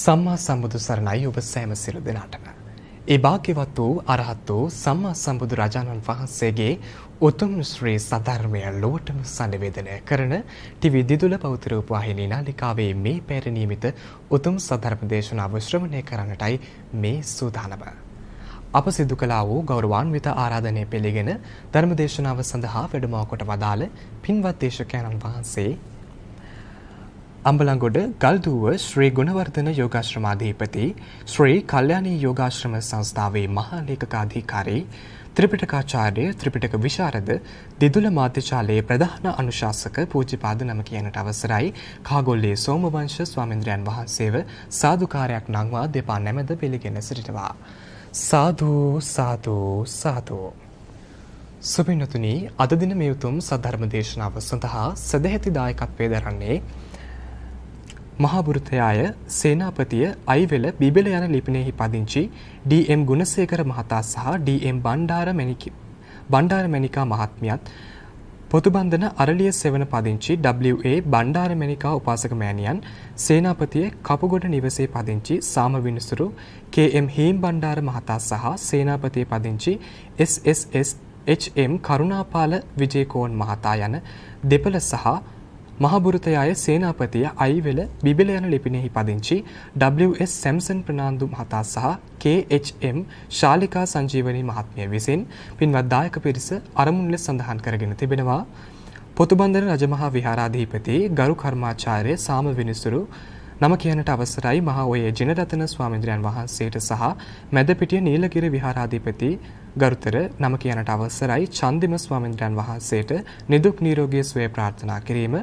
සම්මා සම්බුදු සරණයි ඔබ සෑම සියලු දෙනාටම. ඒ භාග්‍යවත් වූ අරහත් වූ සම්මා සම්බුදු රජාණන් වහන්සේගේ උතුම් ශ්‍රී සද්ධර්මය ලොවටම සංනිවේදනය කරන ටීවී දිදුල පෞත්‍ර රූපවාහිනී නාලිකාවේ මේ පෙර නියමිත උතුම් සද්ධර්ම දේශනාව ශ්‍රවණය කරන්නටයි මේ සූදානම. අප සිදු කළා වූ ගෞරවාන්විත ආරාධනය පිළිගෙන ධර්ම දේශනාව සඳහා වැඩම කොට වදාළ පින්වත් දේශකයන්න් වහන්සේ අම්බලන්ගොඩ ගල්දුව ශ්‍රී ගුණවර්ධන යෝගාශ්‍රමාධිපති ශ්‍රී කල්යාණී යෝගාශ්‍රම සංස්ථාවේ මහා ලේකකාධිකාරී ත්‍රිපිටකාචාර්ය ත්‍රිපිටක විශාරද දිදුල මාධ්‍යශාලයේ ප්‍රධාන අනුශාසක පූජ්‍යපාද නම කියනට අවසරයි කාගොල්ලේ සෝමවංශ ස්වාමීන්ද්‍රයන් වහන්සේව සාදුකාරයක් නංවා දෙපා නැමද පිළිගෙන සිටිනවා. සාදු සාදු සාදු. සුබිනතුනි, අද දින මේ උතුම් සද්ධර්ම දේශනාව සඳහා සදැහැති දායකත්වයේ දරන්නේ මහාබුරුතයාය සේනාපතිය අයිවෙල බිබිල යන ලිපිනයෙහි පදිංචි ඩී.එම්. ගුණසේකර මහතා සහ ඩී.එම්. බණ්ඩාරමැණිකා මහත්මියත් පොතුබන්ධන අරලිය සෙවන පදිංචි W.A. බණ්ඩාරමැණිකා උපාසක මෑණියන් සේනාපතිය කපුගොඩ නිවසේ පදිංචි සාමවිනිසුරු K.M. හීම් බණ්ඩාර මහතා සහ සේනාපතිය පදිංචි S.S.S. H.M. කරුණාපාල විජේකෝන් මහතා යන දෙපළ සහ මහබුරුතයාය සේනාපතිය අයිවෙල බිබිල යන ලිපිනෙහි පදිංචි W.S. සැම්සන් ප්‍රනාන්දු මහතා සහ K.H.M. ශාලිකා සංජීවනී මහත්මිය විසින් පින්වත් දායක පිරිස අරමුණු ලෙස සඳහන් කරගෙන තිබෙනවා. පොතුබන්ධන රජමහා විහාරාධිපති ගරු කර්මාචාර්ය සාමවිනිසුරු නම කියනට අවසරයි මහා ඔයේ ජිනරතන ස්වාමීන්ද්‍රයන් වහන්සේට සහ මැදපිටිය නීලගිරි විහාරාධිපති ගරුතර නම කියනට අවසරයි චන්දිම ස්වාමීන්ද්‍රයන් වහන්සේට නිදුක් නිරෝගී සුවය ප්‍රාර්ථනා කිරීම.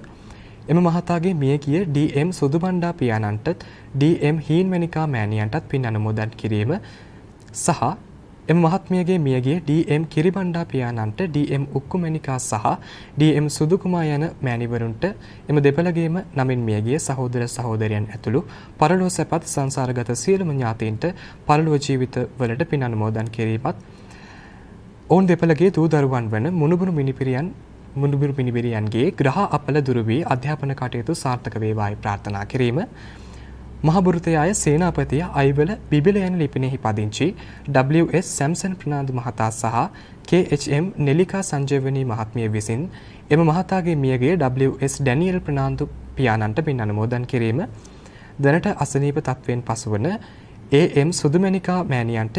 එම මහතාගේ මියගිය ඩී.එම්. සුදුබණ්ඩා පියාණන්ටත් ඩී.එම්. හීන්මැණිකා මෑණියන්ටත් පින් අනුමෝදන් කිරීම සහ එම මහත්මියගේ මියගිය ඩී.එම්. කිරිබණ්ඩා පියාණන්ට ඩී.එම්. උක්කුමැණිකා සහ ඩී.එම්. සුදුකුමා යන මෑණිවරුන්ට එම දෙපළගේම නමින් මියගිය සහෝදර සහෝදරයන් ඇතුළු පරලොව සැපත් සංසාරගත සියලුම ඥාතීන්ට පරලොව ජීවිත වලට පින් අනුමෝදන් කිරීමත් ඔවුන් දෙපළගේ දූ දරුවන් වන මුණුබුරු මිනිබිරියන්ගේ ග්‍රහ අපල දුරු වී අධ්‍යාපන කටයුතු සාර්ථක වේවායි ප්‍රාර්ථනා කිරීම. මහබුරුතයාය සේනාපතිය අයිවල බිබිල යන ලිපිනෙහි පදිංචි W.S. සැම්සන් ප්‍රනාන්දු මහතා සහ K.H.M. නෙලිකා සංජීවනී මහත්මිය විසින් එම මහතාගේ මියගේ W.S. ඩැනියල් ප්‍රනාන්දු පියාණන්ට පින් අනුමෝදන් කිරීම. දැනට අසනීප තත්වයෙන් පසුවන A.M. සුදුමැණිකා මෑණියන්ට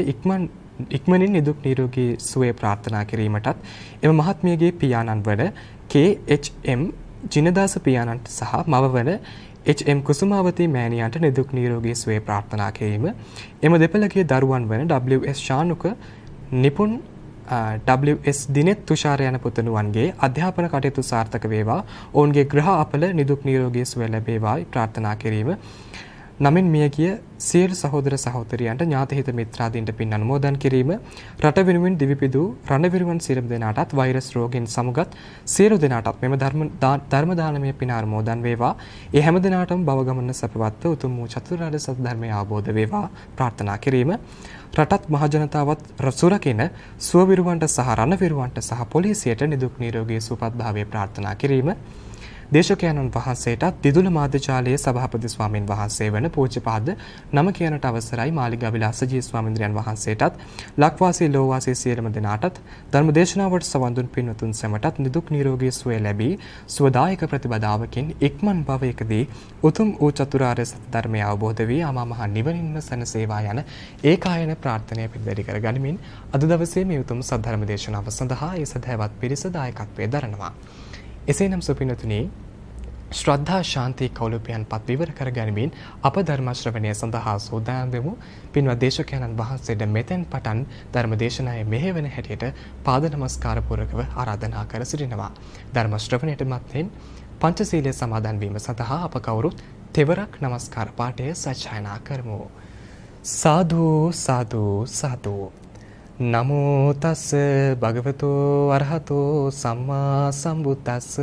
ඉක්මනින් නිදුක් නිරෝගී සුවය ප්‍රාර්ථනා කිරීමටත් එම මහත්මියගේ පියාණන් වන K.H.M. ජිනදාස පියාණන්ට සහ මව වන H.M. කුසුමාවතී මෑණියන්ට නිදුක් නිරෝගී සුවය ප්‍රාර්ථනා කිරීම. එම දෙපළගේ දරුවන් වන W.S. ශානුක නිපුන් W.S. දිනෙත් තුෂාර යන පුතණුවන්ගේ අධ්‍යාපන කටයුතු සාර්ථක වේවා. ඔවුන්ගේ ග්‍රහ අපල නිදුක් නිරෝගී සුවය ලැබේවායි ප්‍රාර්ථනා කිරීම. නමින් මියගිය සියලු සහෝදර සහෝදරියන්ට ඥාතිහිත මිත්‍රාදීන්ට පින් අනුමෝදන් කිරීම. රට වෙනුවෙන් දිවිපිදූ රණවිරුවන් සියලු දෙනාටත් වෛරස් රෝගීන් සමුගත් සියලු දෙනාටත් මෙම ධර්ම දානමය පින අනුමෝදන් වේවා. ඒ හැම දිනාටම භව ගමන සපවත්ව උතුම් වූ චතුරාර්ය සත්‍ය ධර්මය අවබෝධ වේවා ප්‍රාර්ථනා කිරීම. රටත් මහ ජනතාවත් සුරකින සුවවිරුවන්ට සහ රණවිරුවන්ට සහ පොලිසියට නිදුක් නිරෝගී සුවපත් භාවය ප්‍රාර්ථනා කිරීම. දේශකයන්න් වහන්සේටත් දිදුල මාධ්‍යශාලයේ සභාපති ස්වාමින් වහන්සේ වන පූජ්‍යපාද නම කියනට අවසරයි මාලිගාවිල අසජී ස්වාමීන්ද්‍රයන් වහන්සේටත් ලක්වාසී ලෝවාසී සියලුම දෙනාටත් ධර්ම දේශනාවට සවන් දුන් පින්වතුන් සැමටත් නිදුක් නිරෝගී සුවය ලැබී සුවදායක ප්‍රතිපදාවකින් ඉක්මන් භවයකදී උතුම් වූ චතුරාර්ය සත්‍ය ධර්මය අවබෝධ වී අමා මහ නිවනින්ම සැනසේවා යන ඒකායන ප්‍රාර්ථනය පිළිදෙරි කර ගනිමින් අද දවසේ මේ උතුම් සද්ධර්ම දේශනාව සඳහා ඒ සදහැවත් පිරිස දායකත්වයේ දරනවා. එසේනම් සුපිනතුනි, ශ්‍රද්ධා ශාන්ති කෞලුපයන් පත් විවර කර ගැනීමෙන් අප ධර්ම ශ්‍රවණය සඳහා සූදානම් වෙමු. පින්වත් දේශකයන්න් වහන්සේට මෙතෙන් පටන් ධර්ම දේශනාවේ මෙහෙවන හැටියට පාද නමස්කාර පූර්වකව ආරාධනා කර සිටිනවා. ධර්ම ශ්‍රවණයට මත්තෙන් පංචශීලයේ සමාදන් වීම සඳහා අප කවුරුත් තෙවරක් නමස්කාර පාඨය සජ්ජායනා කරමු. සාදු සාදු සාදු. නමෝ තස් භගවතෝ අරහතෝ සම්මා සම්බුද්දස්ස.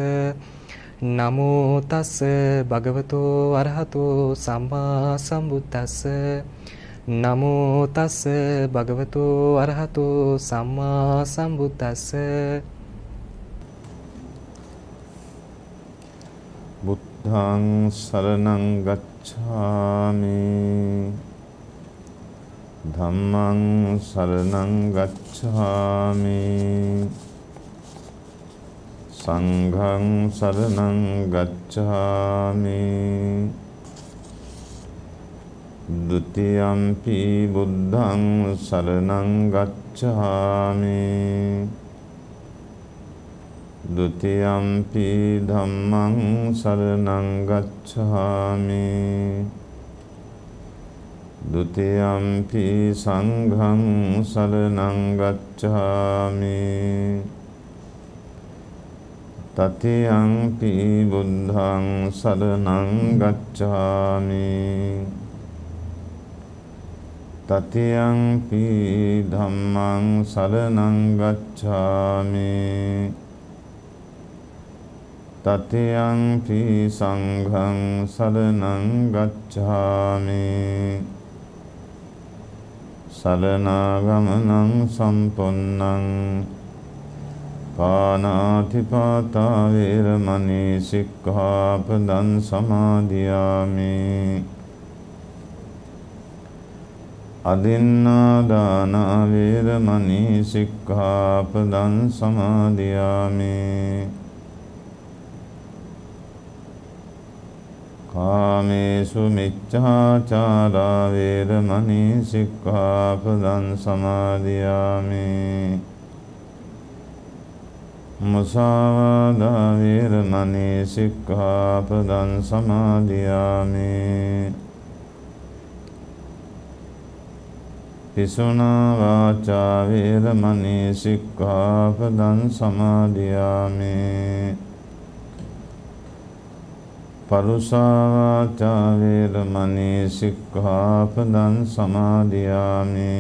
නමෝ තස් භගවතෝ අරහතෝ සම්මා සම්බුද්දස්ස. නමෝ තස් භගවතෝ අරහතෝ සම්මා සම්බුද්දස්ස. බුද්ධං සරණං ගච්ඡාමි ධම්මං සරණං ගච්ඡාමි සංඝං සරණං ගච්ඡාමි ဒုတိယံ පි බුද්ධං සරණං ගච්ඡාමි ဒုတိယံ පි ධම්මං සරණං ගච්ඡාමි ဒုတိယံ පි සංඝං සරණං ගච්ඡාමි တတိယံ පි බුද්ධං සරණං ගච්ඡාමි တတိယံ පි ධම්මං සරණං ගච්ඡාමි တတိယံ පි සංඝං සරණං ගච්ඡාමි สรณาဂมนังสัมปุณนังปานาติปาตาเวรมณีสิกขาปดังสมาธิยามิอดินนาดานาเวรมณีสิกขาปดังสมาธิยามิกาเมสุมิจฉาจาราเวรมณีสิกขาปดังสมาธิยามิมุสาวาทาเวรมณีสิกขาปดังสมาธิยามิภิกษุนาวาจาเวรมณีสิกขาปดังสมาธิยามิปรุสาวาจาเวรมณีสิกขาปดังสมาธิยามิ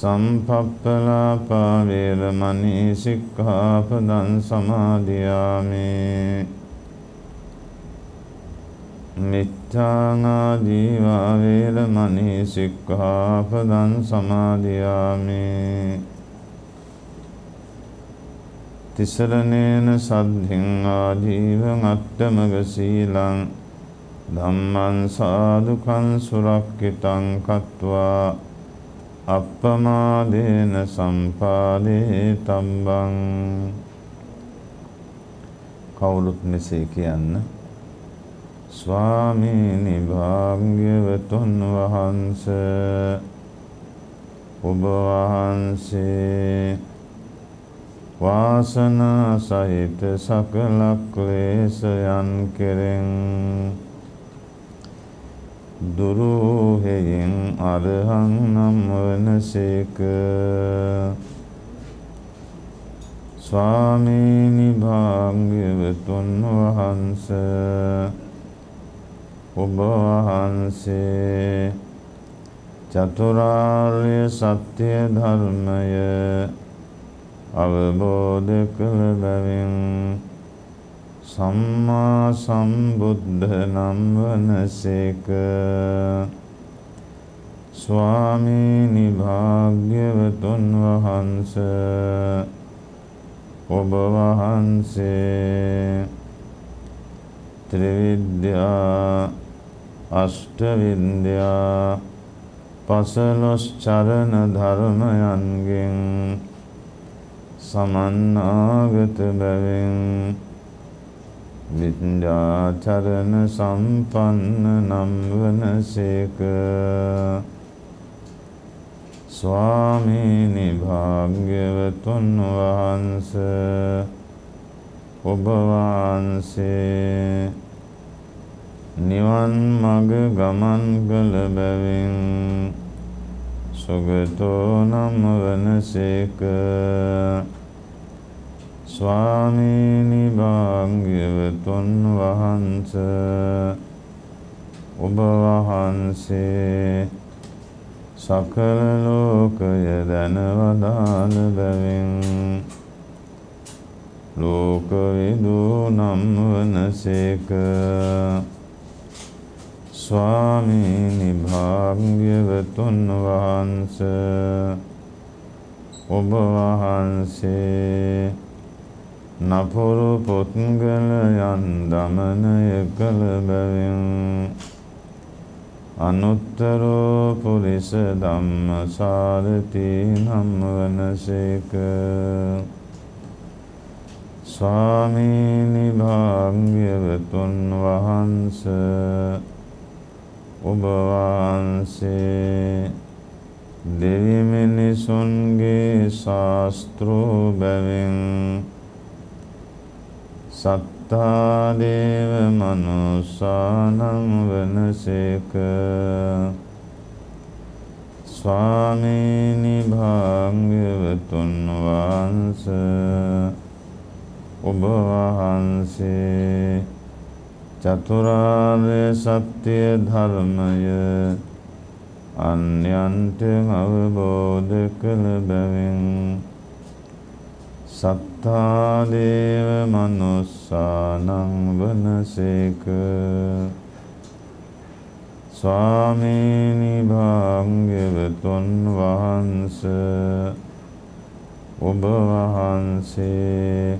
สัมภัปปลาปาเวรมณีสิกขาปดังสมาธิยามิมิจฉานาจีวาเวรมณีสิกขาปดังสมาธิยามิติสรเนนะสัทธิงอาจีวังอัตตมกสีลังธัมมังสาธุขังสุรักขิตังคัตวาอัปปมาเดนะสัมปาเดตัมบัง කවුරුත් මෙසේ කියන්න ස්වාමීනි භාග්‍යවතුන් වහන්සේ ඔබ වහන්සේ වාසනා සහිත සකල ක්ලේශයන් කෙරෙන් දුරු හේයින් අරහං නම් වනසේක ස්වාමීනි භාග්‍යවතුන් වහන්සේ ඔබ වහන්සේ චතුරාර්ය සත්‍ය ධර්මය අවබෝධ කළ බැවින් සම්මා සම්බුද්ධ නම් වනසේක ස්වාමීනි භාග්‍යවතුන් වහන්සේ ඔබ වහන්සේ ත්‍රිවිද්‍යා අෂ්ටවිද්‍යා පසළොස් චරණ ධර්මයන්ගෙන් සමන්නාගත බැවින් විද්‍යාචරණ සම්පන්න නම් වනසේක ස්වාමීනි භාග්‍යවතුන් වහන්සේ ඔබ වහන්සේ නිවන් මඟ ගමන් කළ බැවින් සුගතෝ නම් වනසේක ස්වාමීනි භාග්‍යවතුන් වහන්සේ ඔබ වහන්සේ සකල ලෝකය දැනවදාළ බැවින් ලෝකවිදු නම් වනසේක ස්වාමීනි භාග්‍යවතුන් වහන්සේ ඔබ වහන්සේ නපුරු පුද්ගලයන් දමනය කළ බැවින් අනුත්තරෝ පුරිස ධම්මසාරති නම් වනසේක. ස්වාමීනි භාග්‍යවතුන් වහන්ස, ඔබ වහන්සේ දෙවි මිනිසුන්ගේ ශාස්ත්‍රෝ බැවින් සත්තා දේව මනුස්සානං වනසේක. ස්වාමීනි භාග්‍යවතුන් වහන්ස, ඔබ වහන්සේ චතුරාර්ය සත්‍ය ධර්මය අන්‍යයන්ට අවබෝධ කළ බැවින් සත්තා දේව මනුස්සානං වනසේක. ස්වාමීනි භාග්‍යවතුන් වහන්ස, ඔබ වහන්සේ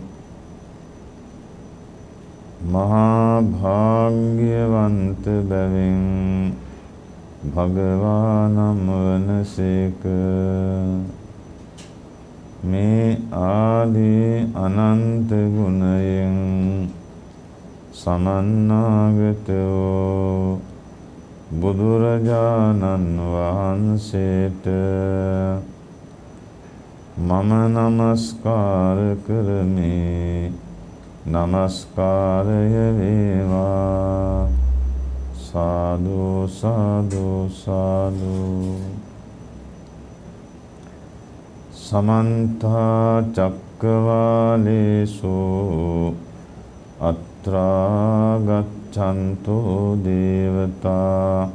මහා භාග්‍යවන්ත බැවින් භගවානම් වනසේක. මේ ආදී අනන්ත ගුණයෙන් සමන්නාගත වූ බුදුරජාණන් වහන්සේට මම නමස්කාර කරමි. නමස්කාරය වේවා. සාදු සාදු සාදු. සමන්ත චක්කවාලේසු අත්‍රා ගච්ඡන්තු දේවතා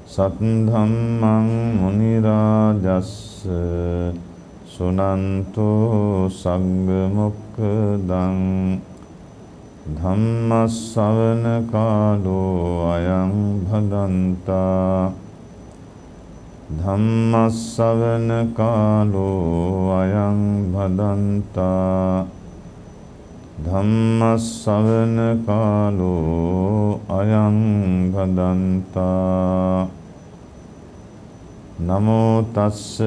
සද්ධම්මං මුනි රාජස්ස සුනන්තු සංඝ මොක්ඛදං ධම්ම ශ්‍රවණ කාලෝ අයං භදන්තා. ධම්ම ශ්‍රවණ කාලෝ අයං භදන්තා. ධම්ම ශ්‍රවණ කාලෝ අයං භදන්තා. නමෝ තස්ස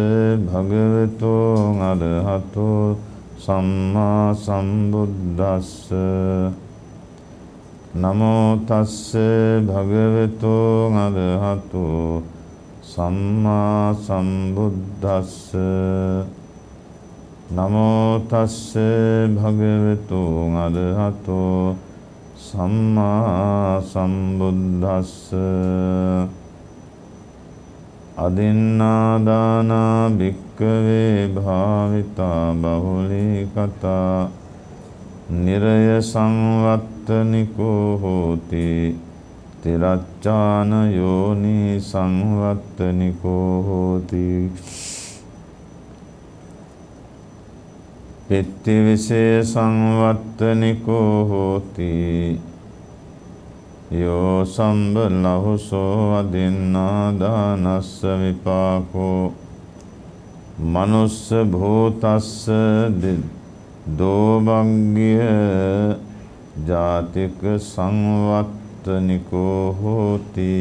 භගවතු අරහතෝ සම්මා සම්බුද්දස්ස. නමෝ තස්ස භගවතු අරහතෝ සම්මා සම්බුද්දස්ස. නමෝ තස්ස භගවතු අරහතෝ සම්මා සම්බුද්දස්ස. අදින්නාදානා භික්ඛවේ භාවිතා බහුලී කතා නිරය සංවත්තනිකෝ හෝති තිරච්ඡාන යෝනි සංවත්තනිකෝ හෝති. පිත්ති විසේ සංවත්තනිකෝ හෝති යෝ සම්බලහුසෝ අදින්නාදානස්ස විපාකෝ මනුස්ස භූතස්ස දෝභග්ගය ජාතික සංවත්තනිකෝ හෝති.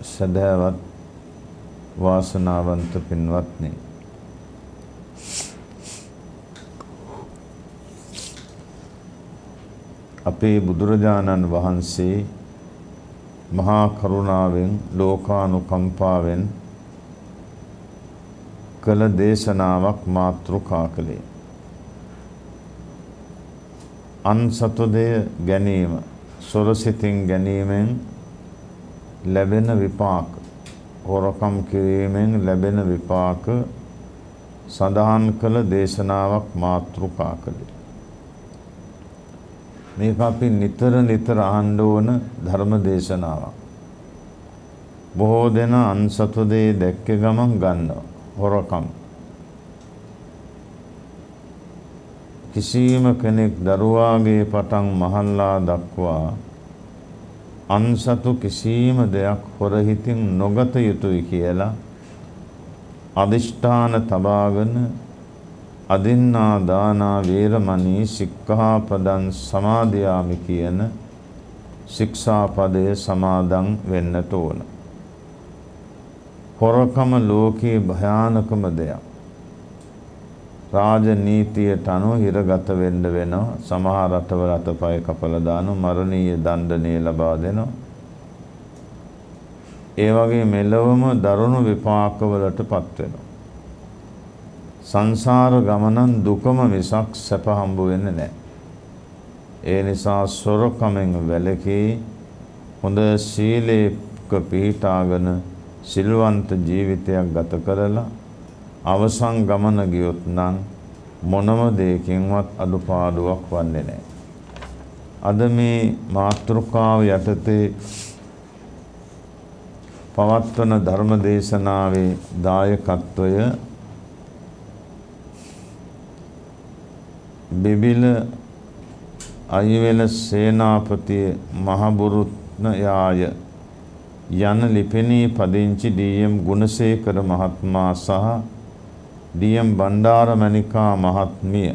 සදහවත් වාසනාවන්ත පින්වත්නි, අපේ බුදුරජාණන් වහන්සේ මහා කරුණාවෙන් ලෝකානුකම්පාවෙන් කළ දේශනාවක් මාතෘකා කළේ අන්සතු දෙය ගැනීම, සොරසිතින් ගැනීමෙන් ලැබෙන විපාක, හොරකම් කිරීමෙන් ලැබෙන විපාක සඳහන් කළ දේශනාවක් මාතෘකා කළේ. මේක අපි නිතර අහන්න ඕන ධර්ම දේශනාවක්. බොහෝ දෙනා අන්සතු දේ දැක්ක ගමන් ගන්නවා හොරකම්. කිසිම කෙනෙක් දරුවාගේ පටන් මහල්ලා දක්වා අන්සතු කිසිම දෙයක් හොර හිතින් නොගත යුතුයි කියලා අදිෂ්ඨාන තබාගෙන අදින්නා දානා වේරමණී සික්ඛාපදං සමාදියාමි කියන ශික්ෂාපදයේ සමාදන් වෙන්නට ඕන. හොරකම ලෝකේ භයානකම දෙයක්. රාජනීතියට අනුව හිරගත වෙන්න වෙනවා. සමහර රටවල අතපය කපලා දානවා, මරණීය දණ්ඩනය ලබා දෙනවා. ඒ වගේ මෙලොවම දරුණු විපාකවලටපත් වෙනවා. සංසාර ගමනන් දුකම මිසක් සැප හම්බ වෙන්නේ නැහැ. ඒ නිසා සොරකමෙන් වැළකී හොඳ සීලයක පිහිටාගෙන සිල්වන්ත ජීවිතයක් ගත කරලා අවසන් ගමන ගියොත් නම් මොනම දෙයකින්වත් අඩුපාඩුවක් වන්නේ නැහැ. අද මේ මාතෘකාව යටතේ පවත්වන ධර්ම දේශනාවේ දායකත්වය බිබිල අයිවැල සේනාපති මහබුරුත්නයාය යන ලිපිනී පදිංචි ඩී.එම්. ගුණසේකර මහත්මයා සහ ඩී.එම්. බණ්ඩාරමණිකා මහත්මිය,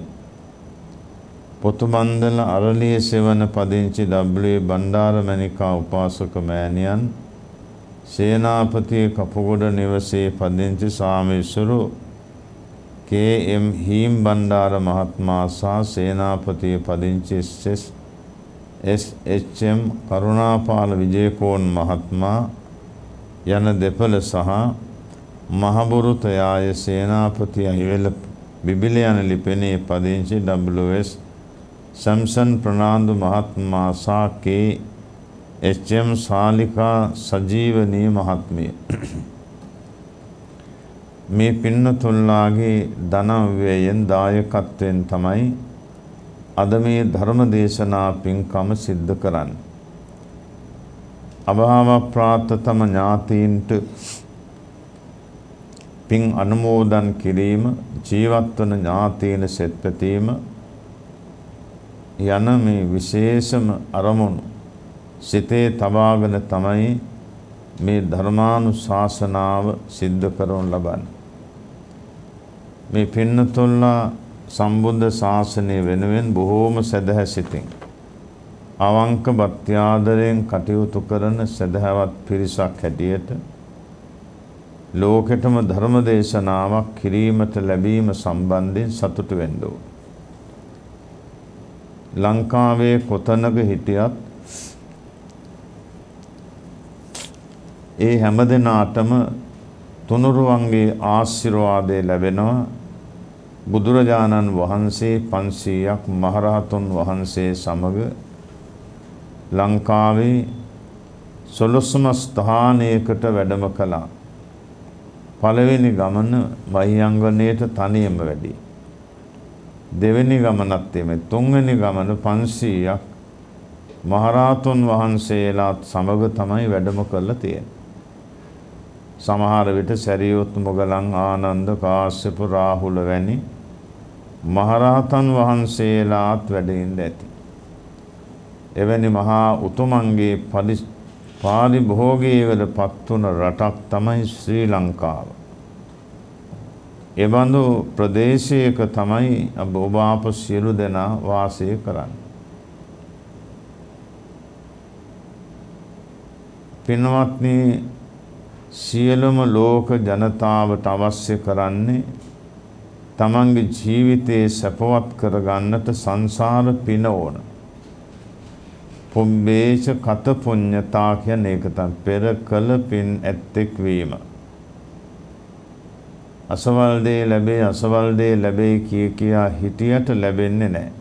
පොතුමන්දල අරලිය සෙවන පදිංචි W. බණ්ඩාරමණිකා උපාසක මෑණියන්, සේනාපති කපුගොඩ නිවසේ පදිංචි සාමේශ්වරු K.M. හීම් බණ්ඩාර මහත්මයා සහ සේනාපති පදිංචි S.H.M. කරුණාපාල විජේකෝන් මහත්මයා යන දෙපළ සහ මහබුරුතයාය සේනාපති අහිවැල බිබිල යන ලිපිනේ පදිංචි W.S. සම්සන් ප්‍රනාන්දු මහත්මයා සහ K.H.M. සාලිකා සජීවනී මහත්මිය. මේ පින්නතුල්ලාගේ ධනව්‍යයෙන් දායකත්වයෙන් තමයි අද මේ ධර්ම දේශනා පින්කම සිද්ධ කරන්නේ. අභාව ප්‍රාප්ත තම ඥාතීන්ට පින් අනුමෝදන් කිරීම, ජීවත්වන ඥාතීන් සෙත් පැතීම යන මේ විශේෂම අරමුණු සිතේ තබාගෙන තමයි මේ ධර්මානුශාසනාව සිද්ධ කරනු ලබන්නේ. මේ පින්නතුල්ලා සම්බුද්ධ ශාසනය වෙනුවෙන් බොහෝම සදහැ සිතින් අවංක භක්ත්‍යාදරයෙන් කටයුතු කරන සදහවත් පිරිසක් හැටියට ලෝකෙටම ධර්ම දේශනාවක් කිරීමට ලැබීම සම්බන්ධයෙන් සතුටු වෙන්න ඕන. ලංකාවේ කොතනක හිටියත් ඒ හැම දෙනාටම තුනුරුවන්ගේ ආශිර්වාදය ලැබෙනවා. බුදුරජාණන් වහන්සේ 500ක් මහරහතුන් වහන්සේ සමග ලංකාවේ 11ම ස්ථානයකට වැඩම කළා. පළවෙනි ගමන මහියංගනයට තනියම වැඩි. දෙවෙනි ගමනත් එමෙ. තුන්වෙනි ගමන 500ක් මහරහතුන් වහන්සේලාත් සමග තමයි වැඩම කරලා තියෙන්නේ. සමහර විට සැරියොත් මොගලන් ආනන්ද කාශ්‍යප රාහුල වැනි මහරහතන් වහන්සේලාත් වැඩ ඉඳ ඇති. එවැනි මහා උතුමන්ගේ පාරිභෝගී වල පත් වුණ රටක් තමයි ශ්‍රී ලංකාව. එබඳු ප්‍රදේශයක තමයි ඔබ අප සියලු දෙනා වාසය කරන්නේ. පින්වත්නි, සියලුම ලෝක ජනතාවට අවශ්‍ය කරන්නේ තමන්ගේ ජීවිතේ සැපවත් කරගන්නට සංසාර පින ඕන. පුම්බේච කත පුඤ්ඤතා කියන එක තමයි පෙර කළ පින් ඇත්තෙක් වීම. අසවල් දේ ලැබේ කියා හිටියට ලැබෙන්නේ නැහැ.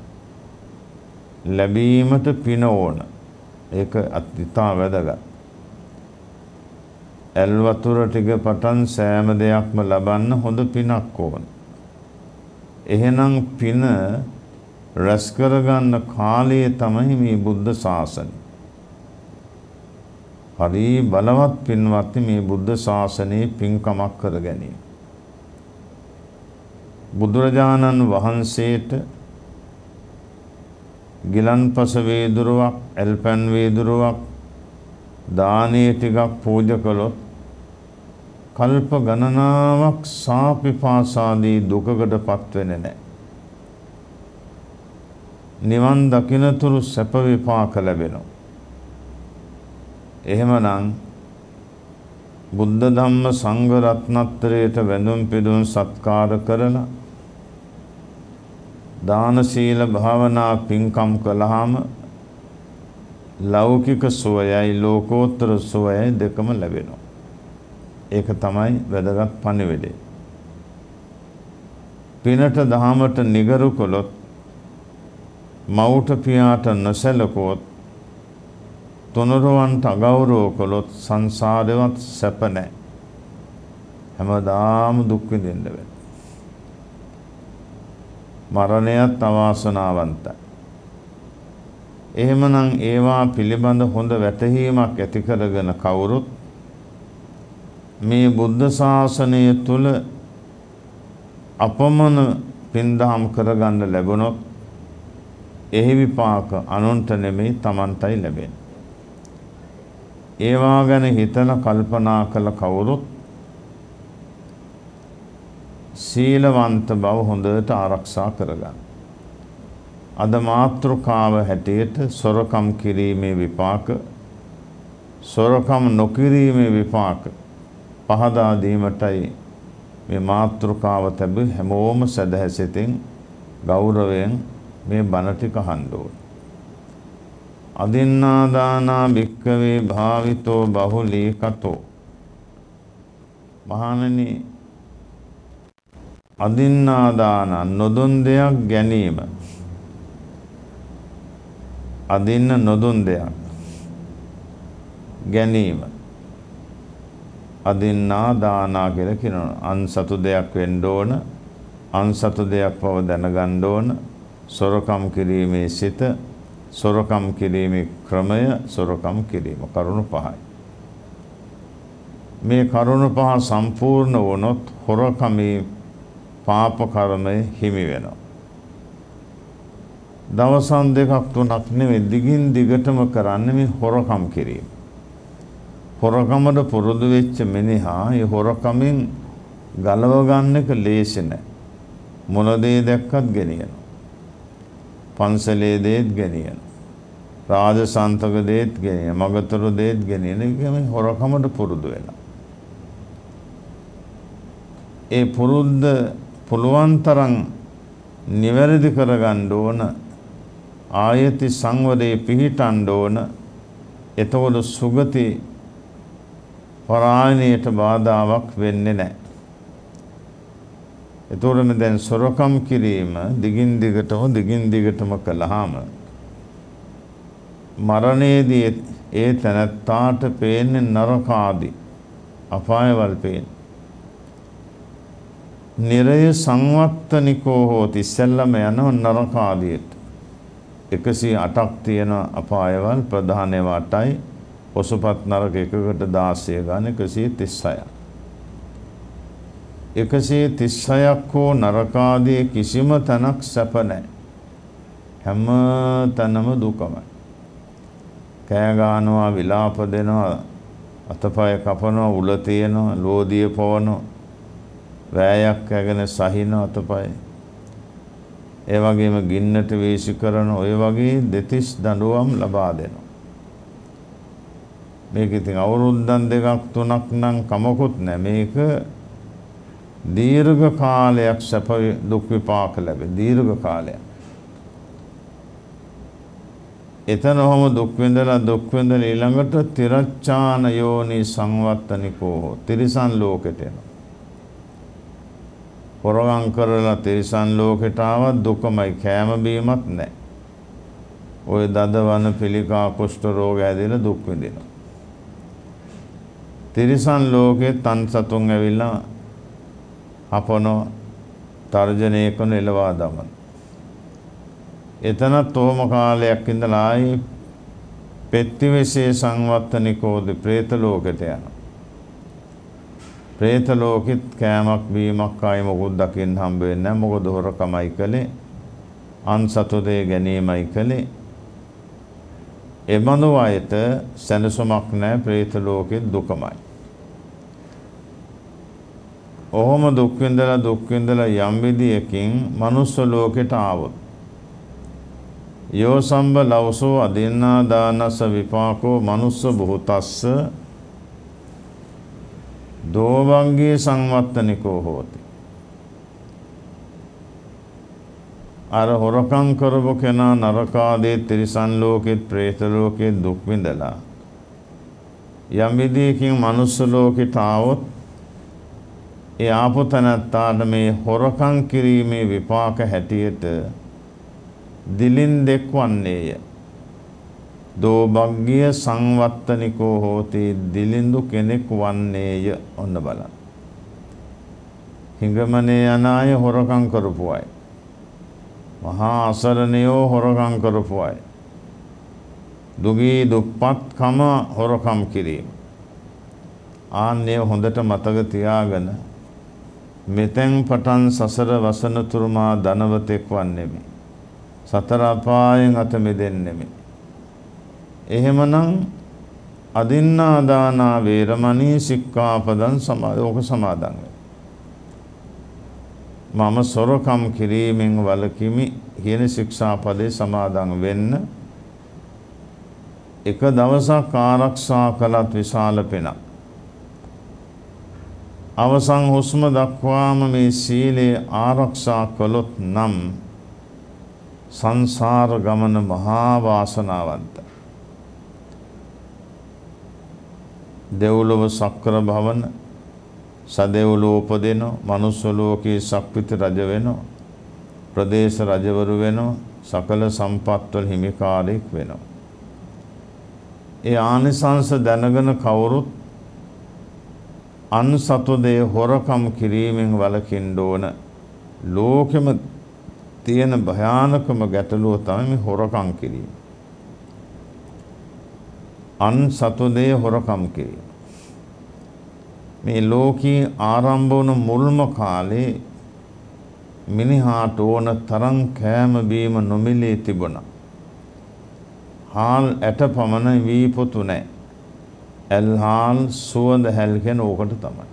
ලැබීමට පින ඕන. ඒක අත්‍යතා වැදගත්. ඇල් වතුර ටික පටන් සෑම දෙයක්ම ලබන්න හොඳ පිනක් ඕන. එහෙනම් පින රැස් කරගන්න කාලය තමයි මේ බුද්ධ ශාසනය. හරි බලවත් පින්වත්නි, මේ බුද්ධ ශාසනයේ පින්කමක් කර ගැනීම. බුදුරජාණන් වහන්සේට ගිලන්පස වේදුරුවක්, ඇල්පැන් වේදුරුවක් දානීය ටිකක් පූජා කළොත් කල්ප ගණනාවක් සාපිපාසාදී දුකකටපත් වෙන්නේ නැහැ. නිවන් දකින්නතුරු සැප විපාක ලැබෙනවා. එහෙමනම් බුද්ධ ධම්ම සංඝ රත්නත්‍රයට වැඳුම් පිදුම් සත්කාර කරලා දාන සීල භාවනා පින්කම් කළාම ලෞකික සුවයයි ලෝකෝත්තර සුවයයි දෙකම ලැබෙනවා. ඒක තමයි වැදගත් පණිවිඩය. පිනට දහමට නිගරු කළොත් මවුට පියාට නොසැලකුවොත් තුනුරුවන්ට අගෞරව කළොත් සංසාරෙවත් සැප නැහැ. හැමදාම දුක් විඳින්න වෙනවා. මරණයත් අවාසනාවන්තයි. එහෙමනම් ඒවා පිළිබඳ හොඳ වැටහීමක් ඇති කරගෙන කවුරුත් මේ බුද්ධ ශාසනය තුල අපමණ පින්දහම් කරගන්න ලැබුණොත් එහි විපාක අනුන්ට නෙමෙයි Tamanටයි ලැබෙන්නේ. ඒවා ගැන හිතලා කල්පනා කළ කවුරුත් සීලවන්ත බව හොඳට ආරක්ෂා කරගන්න. අද මාතෘකාව හැටියට සොරකම් කිරීමේ විපාක, සොරකම් නොකිරීමේ විපාක පහදා දීමටයි මේ මාතෘකාව තැබි හැමෝම සදහැසිතින් ගෞරවයෙන් මේ බණ ටික අහන්න ඕන. අදින්නාදානා භික්කවේ භාවිතෝ බහුලීකතෝ. මහණෙනි, අදින්නාදාන නොදුන් දෙයක් ගැනීම. අදින්න නොදුන් දෙයක් ගැනීම. අදින්නාදානා කියලා කියනවා. අන්සතු දෙයක් වෙන්න ඕන, අන්සතු දෙයක් බව දැනගන්න ඕන. සොරකම් කිරීමේ සිත, සොරකම් කිරීමේ ක්‍රමය, සොරකම් කිරීම කරුණු පහයි. මේ කරුණු පහ සම්පූර්ණ වුණොත් හොරකමේ පාප කර්මය හිමි වෙනවා. දවසන් දෙකක් තුනක් නෙවෙයි දිගින් දිගටම කරන්නේ මේ හොරකම් කිරීම. හොරකමද පුරුදු වෙච්ච මිනිහා ඒ හොරකමින් ගලව ගන්න එක ලේසි නෑ. මොන දේ දැක්කත් ගෙනියනවා. පන්සලේ දේත් ගෙනියනවා. රාජසන්තක දේත් ගෙනියනවා. මගතරු දේත් ගෙනියන එක මේ හොරකමද පුරුදු වෙලා. ඒ පුරුද්ද පුළුවන් තරම් නිවැරදි කරගන්න ඕන. ආයති සංවරේ පිහිටන්න ඕන. එතකොට සුගති පරායනයට බාධාවක් වෙන්නේ නැහැ. එතකොට මේ දැන් සොරකම් කිරීම දිගින් දිගටම කළාම මරණයේදී ඒ තැනත්තාට පේන්නේ නරක ආදී අපායවල පේන්නේ. නිරය සංවත්තනිකෝ හෝති ඉස්සෙල්ලම යනවා නරක ආදියට. 108ක් තියෙන අපායවල ප්‍රධාන ඒවා 8යි. ඔසුපත් නරක එකකට 16 ගන්න 136ක්. 136ක් හෝ නරක ආදී කිසිම තැනක් සැප නැහැ. හැම තැනම දුකමයි. කෑ ගන්නවා, විලාප දෙනවා, අතපය කපනවා, උල තියනවා, ලෝදිය පවනවා, වෑයක් ඇගෙන සහින අතපය. ඒ වගේම ගින්නට වීසි කරන ඔය වගේ දෙතිස් දඬුවම් ලබා දෙනවා. මේක ඉතින් අවුරුද්දන් දෙකක් තුනක් නම් කමකුත් නැහැ. මේක දීර්ඝ කාලයක් සැප දුක් විපාක ලැබෙ. දීර්ඝ කාලයක්. එතනම දුක් විඳලා ඊළඟට තිරච්ඡාන යෝනි සංවත්තනිකෝ තිරිසන් ලෝකෙට එනවා. හොරගම් කරලා තිරිසන් ලෝකෙට ආවත් දුකමයි, කෑම බීමත් නැහැ. ඔය දදවන පිළිකා කුෂ්ඨ රෝග ඇදලා දුක් විඳිනවා. තිරිසන් ලෝකේ තන් සතුන් ඇවිල්ලා අපනෝ තර්ජනය කරන එළවා දමන. එතනත් තෝම කාලයක් ඉඳලා ආයි පෙත්තිවිසේ සංවත්තනිකෝද ප්‍රේත ලෝකෙට යනවා. ප්‍රේත ලෝකෙත් කෑමක් බීමක් ආයි මොකුත් දකින්න හම්බ වෙන්නේ නැහැ. මොකද හොරකමයි කළේ, අන්සතු දේ ගැනීමයි කළේ. එබඳු අයට සැනසුමක් නැහැ. ප්‍රේත ලෝකෙත් දුකමයි. ඔහොම දුක් විඳලා යම් විදියකින් මනුස්ස ලෝකෙට ආවොත් යෝ සම්බ ලවසෝ අදින්නා දානස විපාකෝ මනුස්ස බුතස්ස දෝවංගේ සංවත්තනිකෝ හෝති. අර හොරකම් කරපු කෙනා නරකාදී තිරිසන් ලෝකෙත් പ്രേත ලෝකෙත් දුක් විඳලා යම් විදියකින් මනුස්ස ලෝකෙට ආවොත් ඒ ආපතනත්තාට මේ හොරකම් කිරීමේ විපාක හැටියට දිලින් දෙක්වන්නේය. දෝභග්ගිය සංවත්තනිකෝ හෝති දිලිඳු කෙනෙක් වන්නේය. ඔන්න බලන්න. හිඟමනේ යන අය හොරකම් කරපු අය. මහා අසරණයෝ හොරකම් කරපු අය. දුගී දුප්පත්කම හොරකම් කිරීම. ආන්නේ හොඳට මතක තියාගෙන මෙතෙන් පටන් සසර වසන තුරුමා ධනවතෙක් වන්නෙමි. සතර අපායෙන් අත මිදෙන්නෙමි. එහෙමනම් අදින්නා දානා වේරමණී සික්ඛාපදං සමාදන් වේ. මම සොරකම් කිරීමෙන් වළකිමි කියන ශික්ෂාපදේ සමාදන් වෙන්න. එක දවසක් ආරක්ෂා කළත් විශාල පිනක්. අවසන් හුස්ම දක්වාම මේ සීලය ආරක්ෂා කළොත් නම් සංසාර ගමන මහා වාසනාවන්ත. දෙව්ලොව සක්‍ර භවන සදෙව්ලොව උපදිනෝ මනුස්ස ලෝකේ සක්විති රජ වෙනෝ ප්‍රදේශ රජවරු වෙනෝ සකල සම්පත් වල හිමිකාරයෙක් වෙනෝ. ඒ ආනිසංස දැනගෙන කවුරුත් අන්සතු දේ හොරකම් කිරීමෙන් වළකින්න ඕන. ලෝකෙම තියෙන භයානකම ගැටලුව තමයි හොරකම් කිරීම. අන්සතු දේ හොරකම් කිරීම. මේ ලෝකී ආරම්භ වුණ මුල්ම කාලේ මිනිහාට ඕන තරම් කෑම බීම නොමිලේ තිබුණා. හාල් ඇට පමණ වී පොතු නැහැ. ඇල්හාල් සුවඳ හැල්කෙන ඕකට තමයි.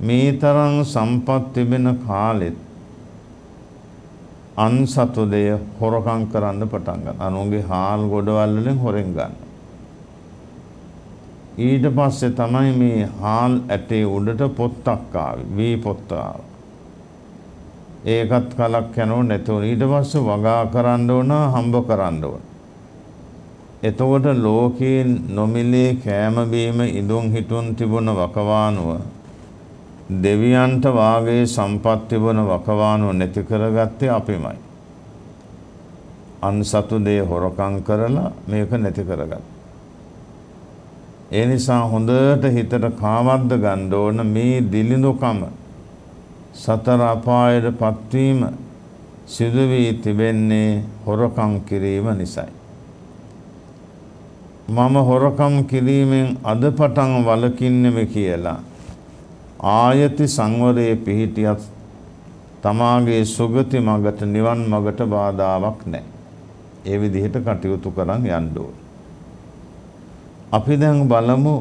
මේ තරම් සම්පත් තිබෙන කාලෙත් අන්සතු දෙය හොරකම් කරන්න පටන් ගන්න. අනුන්ගේ හාල් ගොඩවල් වලින් හොරෙන් ගන්න. ඊට පස්සේ තමයි මේ හාල් ඇටේ උඩට පොත්තක් ආවේ. වී පොත්ත ආවා. ඒකත් කලක් යනෝ නැතුව ඊට පස්සේ වගා කරන්න ඕන, හම්බ කරන්න ඕන. එතකොට ලෝකේ නොමිලේ කෑම බීම ඉදුම් හිටුන් තිබුණ වකවානුව දෙවියන්ට වාගේ සම්පත් තිබුණ වකවානුව නැති කරගත්තේ අපිමයි. අන්සතු දේ හොරකම් කරලා මේක නැති කරගත්තා. ඒ නිසා හොඳට හිතට කාවද්ද ගන්න ඕන මේ දිලිඳුකම සතර අපායට පත්වීම සිදු වී තිබෙන්නේ හොරකම් කිරීම නිසායි. මම හොරකම් කිරීමෙන් අද පටන් වළකින්නෙමි කියලා ආයති සංවරයේ පිහිටියත් තමාගේ සුගති මගට නිවන් මගට බාධාවක් නැහැ. ඒ විදිහට කටයුතු කරන් යන්න ඕන. අපි දැන් බලමු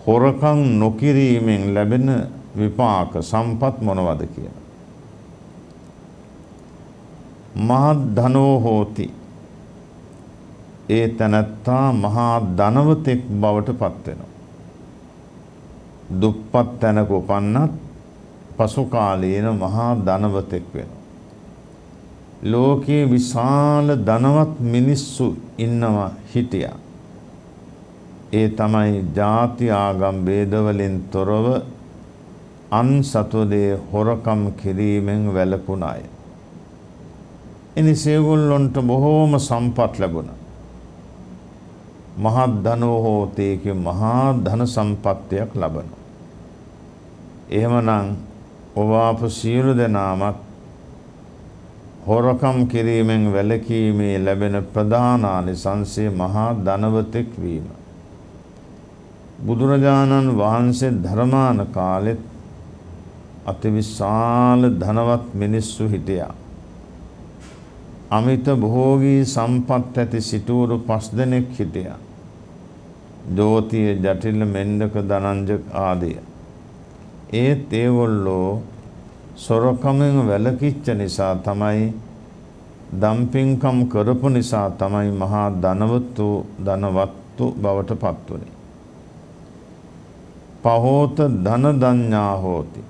හොරකම් නොකිරීමෙන් ලැබෙන විපාක සම්පත් මොනවද කියලා. මහත් ධනෝ හෝති. ඒ තනත්තා මහා ධනවතෙක් බවට පත් වෙනවා. දුප්පත් තැනක උපන්නත් පසු කාලීන මහා ධනවතෙක් වෙනවා. ලෝකයේ විශාල ධනවත් මිනිස්සු ඉන්නවා හිටියා. ඒ තමයි ಜಾති ආගම් ભેදවලින් තොරව අන්සතු දේ හොරකම් කිරීමෙන් වැළකුණ අය. එනිසා ඒගොල්ලන්ට බොහෝම සම්පත් ලැබුණා. මහත් ධනෝ හෝති කිය මහා ධන සම්පත්තියක් ලබනවා. එහෙමනම් ඔබ අප සියලු දෙනාමත් හොරකම් කිරීමෙන් වැළකීමේ ලැබෙන ප්‍රධාන ආනිසංසය මහා ධනවතෙක් වීම. බුදුරජාණන් වහන්සේ ධර්මාන කාලෙත් අතිවිශාල ධනවත් මිනිස්සු හිටියා. අමිත භෝගී සම්පත් ඇති සිටුවරු 5 දෙනෙක් හිටියා. ජෝතිය ජටිල මෙන්දක ධනංජක ආදිය. ඒත් ඒගොල්ලෝ සොරකමෙන් වැළකීච්ච නිසා තමයි, දම්පින්කම් කරපු නිසා තමයි මහා ධනවත්තු බවට පත් වුනේ. පහෝත ධන දඤ්ඤා හෝති.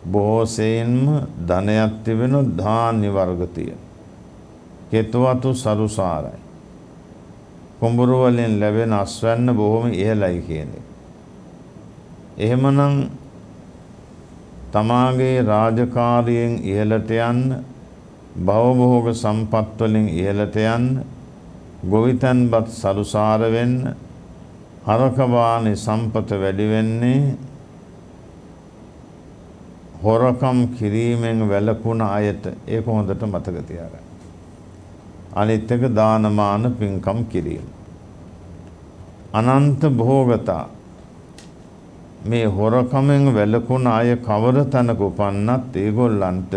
බොහෝසෙයින්ම ධනයක් තිබෙන ධාන්‍ය වර්ග තියෙන. කෙතවතු සරුසාරයි. කුඹුරු වලින් ලැබෙන අස්වැන්න බොහොම ඉහළයි කියන්නේ. එහෙමනම් තමාගේ රාජකාරියෙන් ඉහළට යන්න, භවභෝග සම්පත් වලින් ඉහළට යන්න, ගොවිතැන්පත් සරුසාර වෙන්න, හරකබානේ සම්පත වැඩි වෙන්නේ හොරකම් කිරීමෙන් වැළකුණ අයට. ඒක හොඳට මතක තියාගන්න. අනිත් එක දානමාන පින්කම් කිරීම. අනන්ත භෝගතා. මේ හොරකමෙන් වැළකුණ අය කවර තැනක උපන්නත් ඒගොල්ලන්ට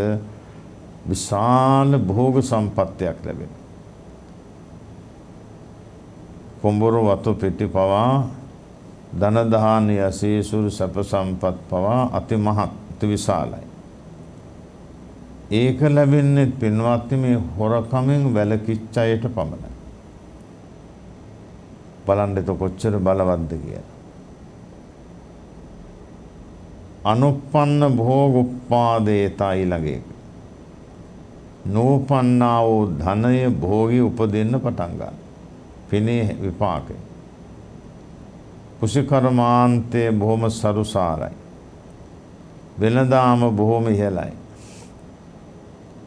විශාල භෝග සම්පත්තියක් ලැබෙනවා. කුඹුරු වතු පිටි පවා ධන දහාන්‍ය සීසුරු සැප සම්පත් පවා අති විශාලයි. ඒක ලැබෙන්නේ පින්වත්නි මේ හොරකමෙන් වැළකීච්ච අයට පමණයි. බලන්න එතකොට කොච්චර බලවත්ද කියලා. අනුප්පන්න භෝග උප්පාදේතා ඊළඟ එක. නෝපන්නා වූ ධනය භෝගී උපදින්න පටන් ගන්නවා. පිනේ විපාකය. කුසිකර්මාන්තයේ බොහොම සරුසාරයි. වෙනදාම බොහොම ඉහළයි.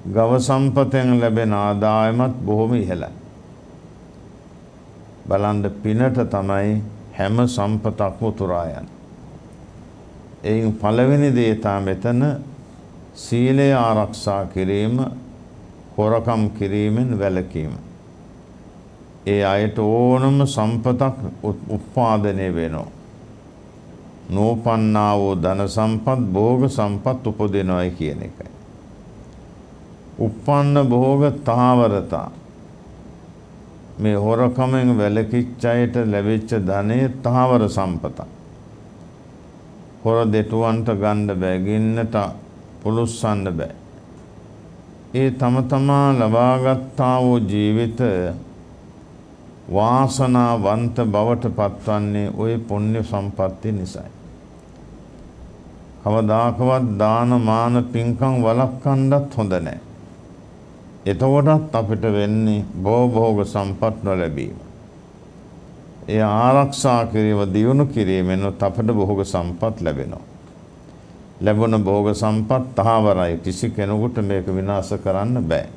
ගව සම්පතෙන් ලැබෙන ආදායමත් බොහොම ඉහළයි. බලන්න පිනට තමයි හැම සම්පතක්ම උතුරා යන්නේ. එයින් පළවෙනි දේ තමයි මෙතන සීලය ආරක්ෂා කිරීම, හොරකම් කිරීමෙන් වැළකීම. ඒ අයට ඕනම සම්පතක් උත්පාදනය වෙනවා. නෝපන්නා වූ ධන සම්පත්, භෝග සම්පත් උපදිනවායි කියන එකයි. උප්පන්න භෝග තාවරතා. මේ හොරකමෙන් වැළකීච්ච අයට ලැබිච්ච ධනෙ තාවර සම්පත. හොර දෙටුවන්ට ගන්න බෑ, ගින්නට පුළුස්සන්න බෑ. ඒ තම තමා ලබාගත්තා වූ ජීවිත වාසනාවන්ත බවට පත්වන්නේ ওই පුණ්‍ය සම්පatti නිසායි. කවදාකවත් දාන මාන පින්කම් වළක්වන්නත් හොඳ නැහැ. එතකොටත් අපිට වෙන්නේ භෝග සම්පත් නොලැබීම. ඒ ආරක්ෂා කිරීම, දියුණු කිරීමෙන් අපට භෝග සම්පත් ලැබෙනවා. ලැබුණ භෝග සම්පත් තහවරයි. කිසි කෙනෙකුට මේක විනාශ කරන්න බෑ.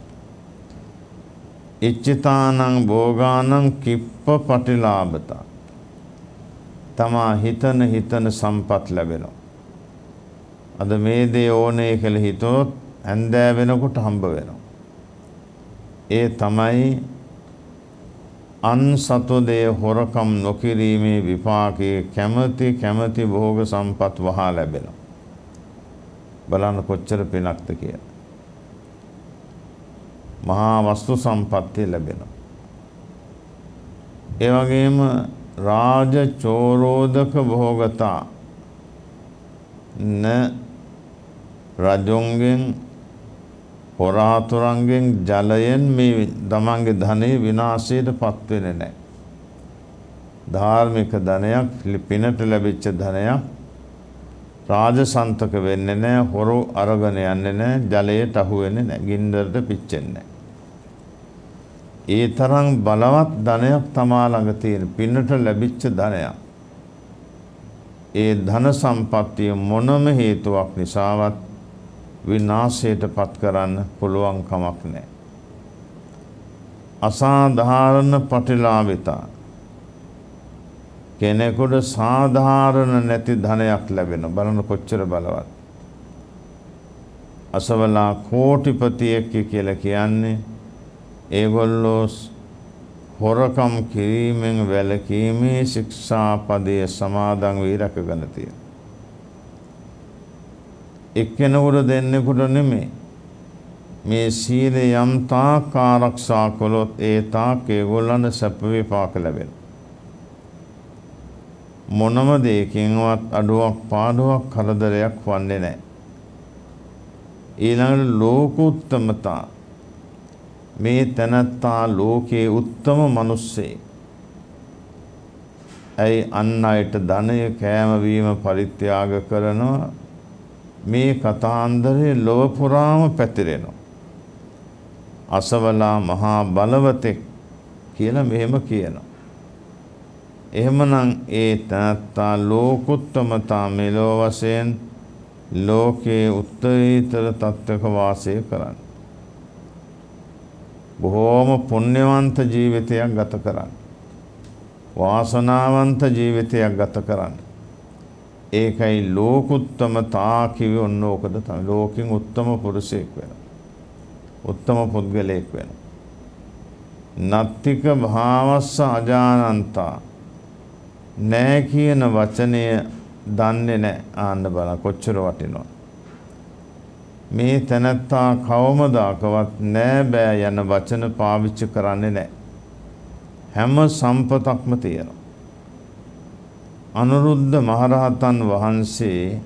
ඉච්ඡිතානං භෝගානං කිප්ප පටිලාභතා. තමා හිතන සම්පත් ලැබෙනවා. අද මේ දේ ඕනේ කියලා හිතොත් හැන්දෑ වෙනකොට හම්බ වෙනවා. ඒ තමයි අන්සතු දේ හොරකම් නොකිරීමේ විපාකයේ කැමැති භෝග සම්පත් වහා ලැබෙනවා. බලන්න කොච්චර පිනක්ද කියලා. මහා වස්තු සම්පත්තිය ලැබෙනවා. ඒ වගේම රාජ චෝරෝදක භෝගතා. රජුන්ගෙන්, හොරාතුරන්ගෙන්, ජලයෙන් මේ තමන්ගේ ධනෙ විනාශයට පත් වෙන්නේ නැහැ. ධාර්මික ධනයක්, පිනට ලැබිච්ච ධනයක් රාජසන්තක වෙන්නේ නැහැ, හොරු අරගෙන යන්නේ නැහැ, ජලයට අහු වෙන්නේ නැහැ, ගින්දරට පිච්චෙන්නේ නැහැ. ඒ තරම් බලවත් ධනයක් තමා ළඟ තියෙන, පිනට ලැබිච්ච ධනයක්. ඒ ධන සම්පත්තිය මොනම හේතුවක් නිසාවත් විනාශයට පත් කරන්න පුළුවන් කමක් නැහැ. අසාධාරණ පටිලාභිතා. කෙනෙකුට සාධාරණ නැති ධනයක් ලැබෙන. බලන්න කොච්චර බලවත්. අසවලා කෝටිපතියෙක් කියලා කියන්නේ ඒගොල්ලෝ හොරකම් කිරීමෙන් වැළකීමේ ශික්ෂාපදයේ සමාදන් වී රැකගෙන තියෙනවා. එක්කෙනෙකුට දෙන්නෙකුට නෙමෙයි. මේ සීලය යම් තාක් ආරක්ෂා කළොත් ඒ තාක් ඒගොල්ලන්ට සැප විපාක ලැබෙනවා. මොනම දෙයකින්වත් අඩුවක් පාඩුවක් කරදරයක් වන්නේ නැහැ. ඊළඟට ලෝකෝත්තමතා මේ තනත්තා ලෝකයේ උත්තම මිනිස්සේ. ඇයි අන් අයට ධනය කෑම වීම පරිත්‍යාග කරනවා. මේ කතාන්දරේ ලොව පුරාම පැතිරෙනවා. අසවලා මහා බලවතෙක් කියලා මෙහෙම කියනවා. එහෙමනම් ඒ තනත්තා ලෝකුත්තමතා මෙලොව වශයෙන් ලෝකයේ උත්තරීතර තත්ත්වක වාසය කරන්න. බොහෝම පුණ්‍යවන්ත ජීවිතයක් ගත කරන්න. වාසනාවන්ත ජීවිතයක් ගත කරන්න. ඒකයි ලෝකුත්තමතා කිව්වේ ඔන්න ඕකද තමයි. ලෝකෙන් උත්තම පුරුෂයෙක් වෙනවා. උත්තම පුද්ගලයෙක් වෙනවා. නත්තික භාවස්ස අජානන්තා නෑ කියන වචනය දන්නේ නෑ. ආන්න බලන්න කොච්චර වටිනවද. මේ තැනත්තා කවමදාකවත් නෑ බෑ යන වචන පාවිච්චි කරන්නේ නෑ. හැම සම්පතක්ම තියෙනවා. අනුරුද්ධ මහරහතන් වහන්සේ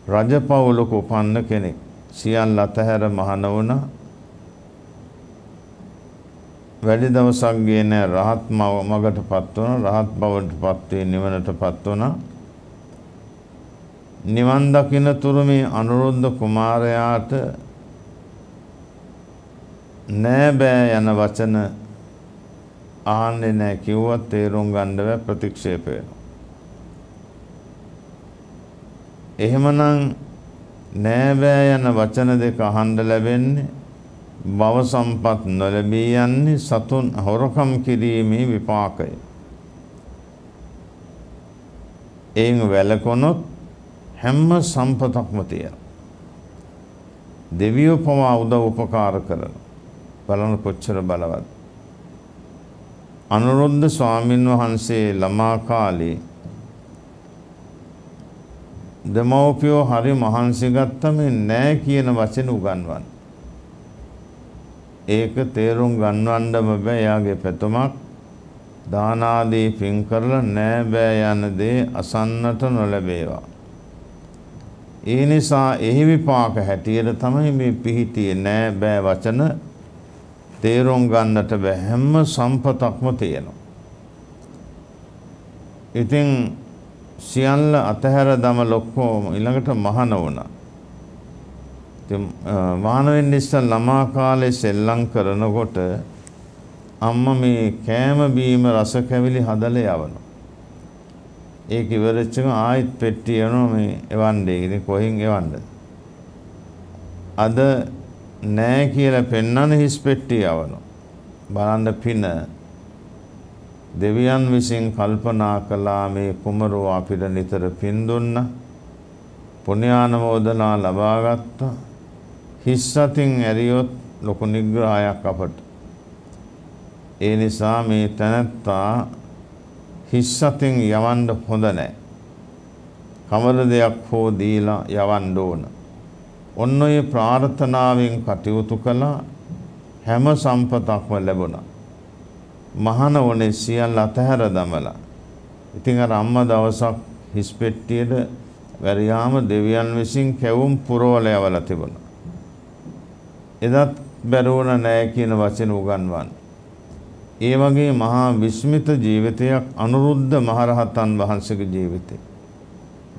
රජපෞලක උපන්න කෙනෙක්. සියල්ල අතහැර මහණ වුණා. වැඩි දවසක් ගියේ නෑ රහත් මගටපත් වුණා. රහත් බවටපත් වේ නිවනටපත් වුණා. නිවන් දකින්න තුරු මේ අනුරුද්ධ කුමාරයාට නෑ බෑ යන වචන ආන්නේ නෑ කිව්වත් තේරුම් ගන්න බෑ ප්‍රතික්ෂේප වෙනවා. එහෙමනම් නෑ බෑ යන වචන දෙක අහන්න ලැබෙන්නේ භව සම්පත් නොලැබී යන්නේ සතුන් හොරකම් කිරීමේ විපාකය. එයින් වැළකොනොත් හැම සම්පතක්ම තියෙනවා. දෙවියෝ පවා උදව් උපකාර කරනවා. බලන්න කොච්චර බලවත්. අනුරුද්ධ ස්වාමීන් වහන්සේ ළමා කාලේ දෙමව්පියෝ හරි මහන්සි ගත්තා මේ නෑ කියන වචන උගන්වන්න. ඒක තේරුම් ගන්නවන්නම බෑ. යාගේ පැතුමක් දාන ආදී පින් කරලා නෑ බෑ යන දේ අසන්නට නොලැබේවා. ඒ නිසා එහි විපාක හැටියට තමයි මේ පිහිටියේ නෑ බෑ වචන තේරුම් ගන්නට බෑ. හැම සම්පතක්ම තියෙනවා. ඉතින් සියල්ල අතහැර දම ලොක්කෝම ඊළඟට මහාන වුණා. ඉතින් මහාන වෙන්න ඉස්සෙල් ළමා කාලේ සෙල්ලම් කරනකොට අම්මා මේ කෑම බීම රස කැවිලි හදලා යවනවා. ඒක ඉවරෙච්ච ගමන් ආයෙත් පෙට්ටිය යනවා මේ එවන්නේ. ඉතින් කොහෙන් එවන්නද? අද නෑ කියලා පෙන්නන හිස් පෙට්ටිය යවනවා. බලන්න පින දෙවියන් විසින් කල්පනා කළා මේ කුමරෝ අපිට නිතර පින් දුන්නා. පුණ්‍යානුමෝදනා ලබා ගත්තා. හිස් අතින් ඇරියොත් ලොකු නිග්‍රහයක් අපට. ඒ නිසා මේ තැනත්තා හිස් අතින් යවන්න හොඳ නැහැ. කවර දෙයක් හෝ දීලා යවන්න ඕන. ඔන්න ඔය ප්‍රාර්ථනාවෙන් කටයුතු කළා. හැම සම්පතක්ම ලැබුණා. මහාන වුණේ සියල්ල අතහැර දමලා. ඉතින් අර අම්මා දවසක් හිස් පෙට්ටියට වැරියාම දෙවියන් විසින් කැවුම් පුරවල යවලා තිබුණා. එදත් බැරුණ නැහැ කියන වචන උගන්වන්න. ඒ වගේ මහා විස්මිත ජීවිතයක් අනුරුද්ධ මහරහතන් වහන්සේගේ ජීවිතය.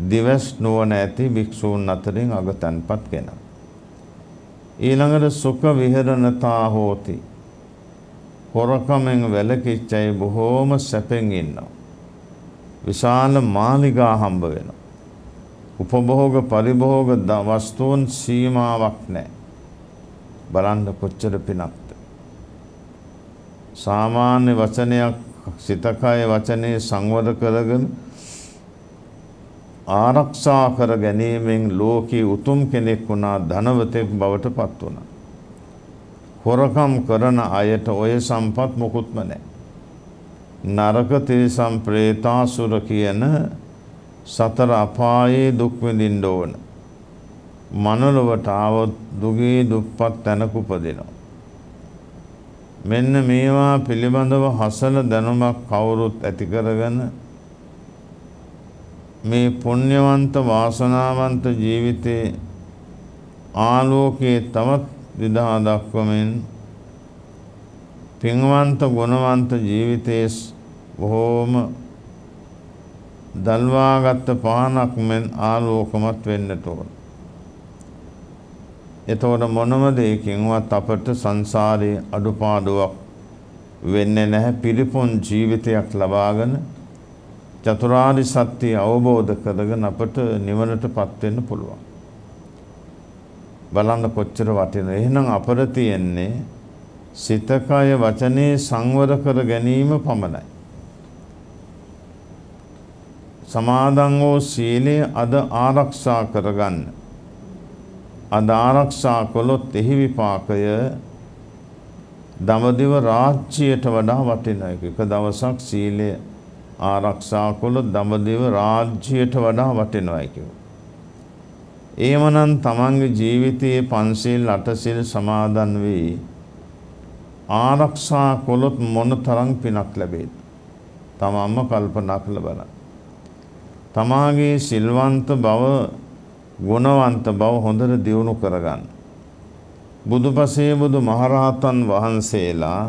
දිවස් නොවන ඇති භික්ෂූන් අතරින් අගතන්පත් කෙනා. ඊළඟට සුඛ විහරණතා හෝති. හොරකමෙන් වැළකීච්ච අය බොහෝම සැපෙන් ඉන්නවා. විශාල මාලිගා හම්බ වෙනවා. උපභෝග පරිභෝග වස්තුන් සීමාවක් නැහැ. බලන්න කොච්චර පිනක්ද. සාමාන්‍ය වචනයක් සිතකය වචනේ සංවර කරගෙන ආරක්ෂා කර ගැනීමෙන් ලෝකී උතුම් කෙනෙක් වුණා. ධනවතෙක් බවට පත් වුණා. හොරකම් කරන අයට ඔය සම්පත් මොකුත්ම නැහැ. නරක තිරිසන් ප්‍රේතාසුර කියන සතර අපායේ දුක් විඳින්න ඕන. මනලොවට ආවොත් දුගී දුප්පත් තැනක උපදිනවා. මෙන්න මේවා පිළිබඳව හසල දැනුමක් කවුරුත් ඇති කරගෙන මේ පුණ්‍යවන්ත වාසනාවන්ත ජීවිතේ ආලෝකයේ තවත් විදහා දක්වමින් පින්වන්ත ගුණවන්ත ජීවිතයේ බොහෝම දල්වාගත් පහනක් මෙන් ආලෝකමත් වෙන්නට ඕන. එතකොට මොනම දෙයකින්වත් අපට සංසාරයේ අඩුපාඩුවක් වෙන්නේ නැහැ. පිරිපුන් ජීවිතයක් ලබාගෙන චතුරාර්ය සත්‍ය අවබෝධ කරගෙන අපට නිවනටපත් වෙන්න පුළුවන්. බලන්න කොච්චර වටිනවද. එහෙනම් අපර තියෙන්නේ සිත කය වචනේ සංවර කර ගැනීම පමණයි. සමාදන් වූ සීලය අද ආරක්ෂා කරගන්න. අද ආරක්ෂා කළොත් එහි විපාකය දඹදිව රාජ්‍යයට වඩා වටින එක. එක දවසක් සීලය ආරක්ෂා කළොත් දඹදිව රාජ්‍යයට වඩා වටිනවා කියනවා. එහෙමනම් තමන්ගේ ජීවිතයේ පන්සිල් අටසිල් සමාදන් වී ආරක්ෂා කළොත් මොනතරම් පිනක් ලැබේද? තමන්ම කල්පනා කරලා බලන්න. තමාගේ සිල්වන්ත බව ගුණවන්ත බව හොඳට දියුණු කරගන්න. බුදුපසේ බුදු මහරහතන් වහන්සේලා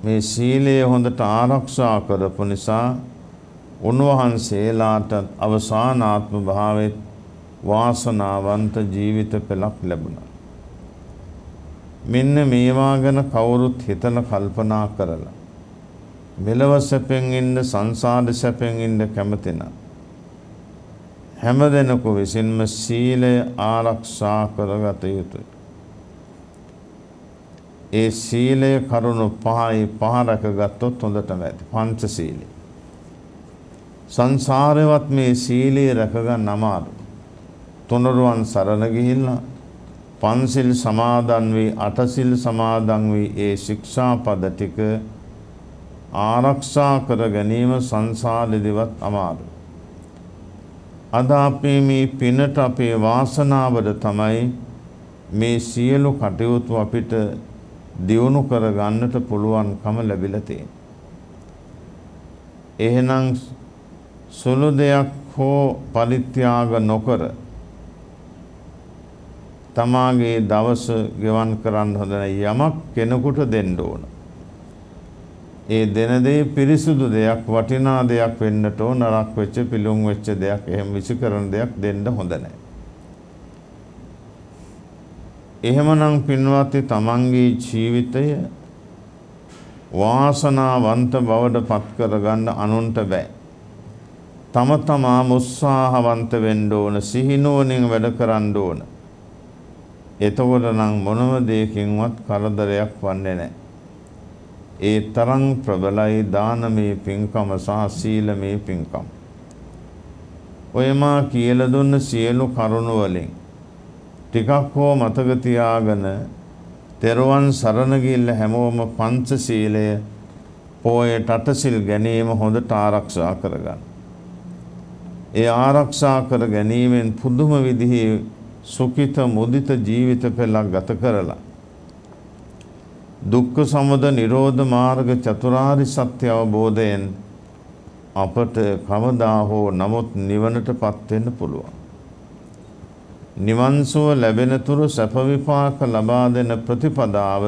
මේ සීලය හොඳට ආරක්ෂා කරපු නිසා උන්වහන්සේලාට අවසානාත්ම භාවයේ වාසනාවන්ත ජීවිත පෙළක් ලැබුණා. මෙන්න මේවා ගැන කවුරුත් හිතලා කල්පනා කරලා මෙලව සැපෙන් ඉන්න සංසාර සැපෙන් ඉන්න කැමති නම් හැමදෙනෙකු විසින්ම සීලය ආරක්ෂා කරගත යුතුයි. ඒ සීලය කරුණු පහ රැකගත්තොත් හොඳටම ඇති. පංච සීලය. සංසාරේවත් මේ සීලය රැකගන්න අමාරු. තුනුරුවන් සරණ ගිහිල්ලා පන්සිල් සමාදන් වී අටසිල් සමාදන් වී ඒ ශික්ෂාපද ටික ආරක්ෂා කර ගැනීම සංසාරෙදිවත් අමාරුයි. අද අපි මේ පිනට අපේ වාසනාවද තමයි මේ සියලු කටයුතු අපිට දියුණු කර ගන්නට පුළුවන්කම ලැබිලා තියෙන්නේ. එහෙනම් සුළු දෙයක් හෝ පරිත්‍යාග නොකර තමාගේ දවස ගෙවන් කරන්න හොඳ නැහැ. යමක් කෙනෙකුට දෙන්න ඕන. ඒ දෙන දේ පිරිසුදු දෙයක්, වටිනා දෙයක් වෙන්නට ඕන. නරක වෙච්ච, පිළුම් වෙච්ච දෙයක්, එහෙම විසිකරන දෙයක් දෙන්න හොඳ නැහැ. එහෙමනම් පින්වත්නි, තමන්ගේ ජීවිතය වාසනාවන්ත බවට පත් කරගන්න අනුන්ට බෑ. තම තමාම උත්සාහවන්ත වෙන්න ඕන, සිහිනුවණින් වැඩ කරන්න ඕන. එතකොට නම් මොනම දෙයකින්වත් කරදරයක් වන්නේ නැහැ. ඒ තරම් ප්‍රබලයි දානමේ පින්කම සහ සීලමේ පින්කම. ඔය මා කියලා දුන්න සියලු කරුණ වලින් ටිකක් හෝ මතක තියාගෙන තෙරුවන් සරණ ගිහිල්ලා හැමෝම පංච සීලය පොයට අටසිල් ගැනීම හොඳට ආරක්ෂා කරගන්න. ඒ ආරක්ෂා කර ගැනීමෙන් පුදුම විදිහේ සුඛිත මුදිත ජීවිත පෙළක් ගත කරලා දුක්ඛ සමුදය නිරෝධ මාර්ග චතුරාර්ය සත්‍ය අවබෝධයෙන් අපට කවදා හෝ නමුත් නිවනටපත් වෙන්න පුළුවන්. නිවන් සුව ලැබෙන තුරු සැප විපාක ලබා දෙන ප්‍රතිපදාව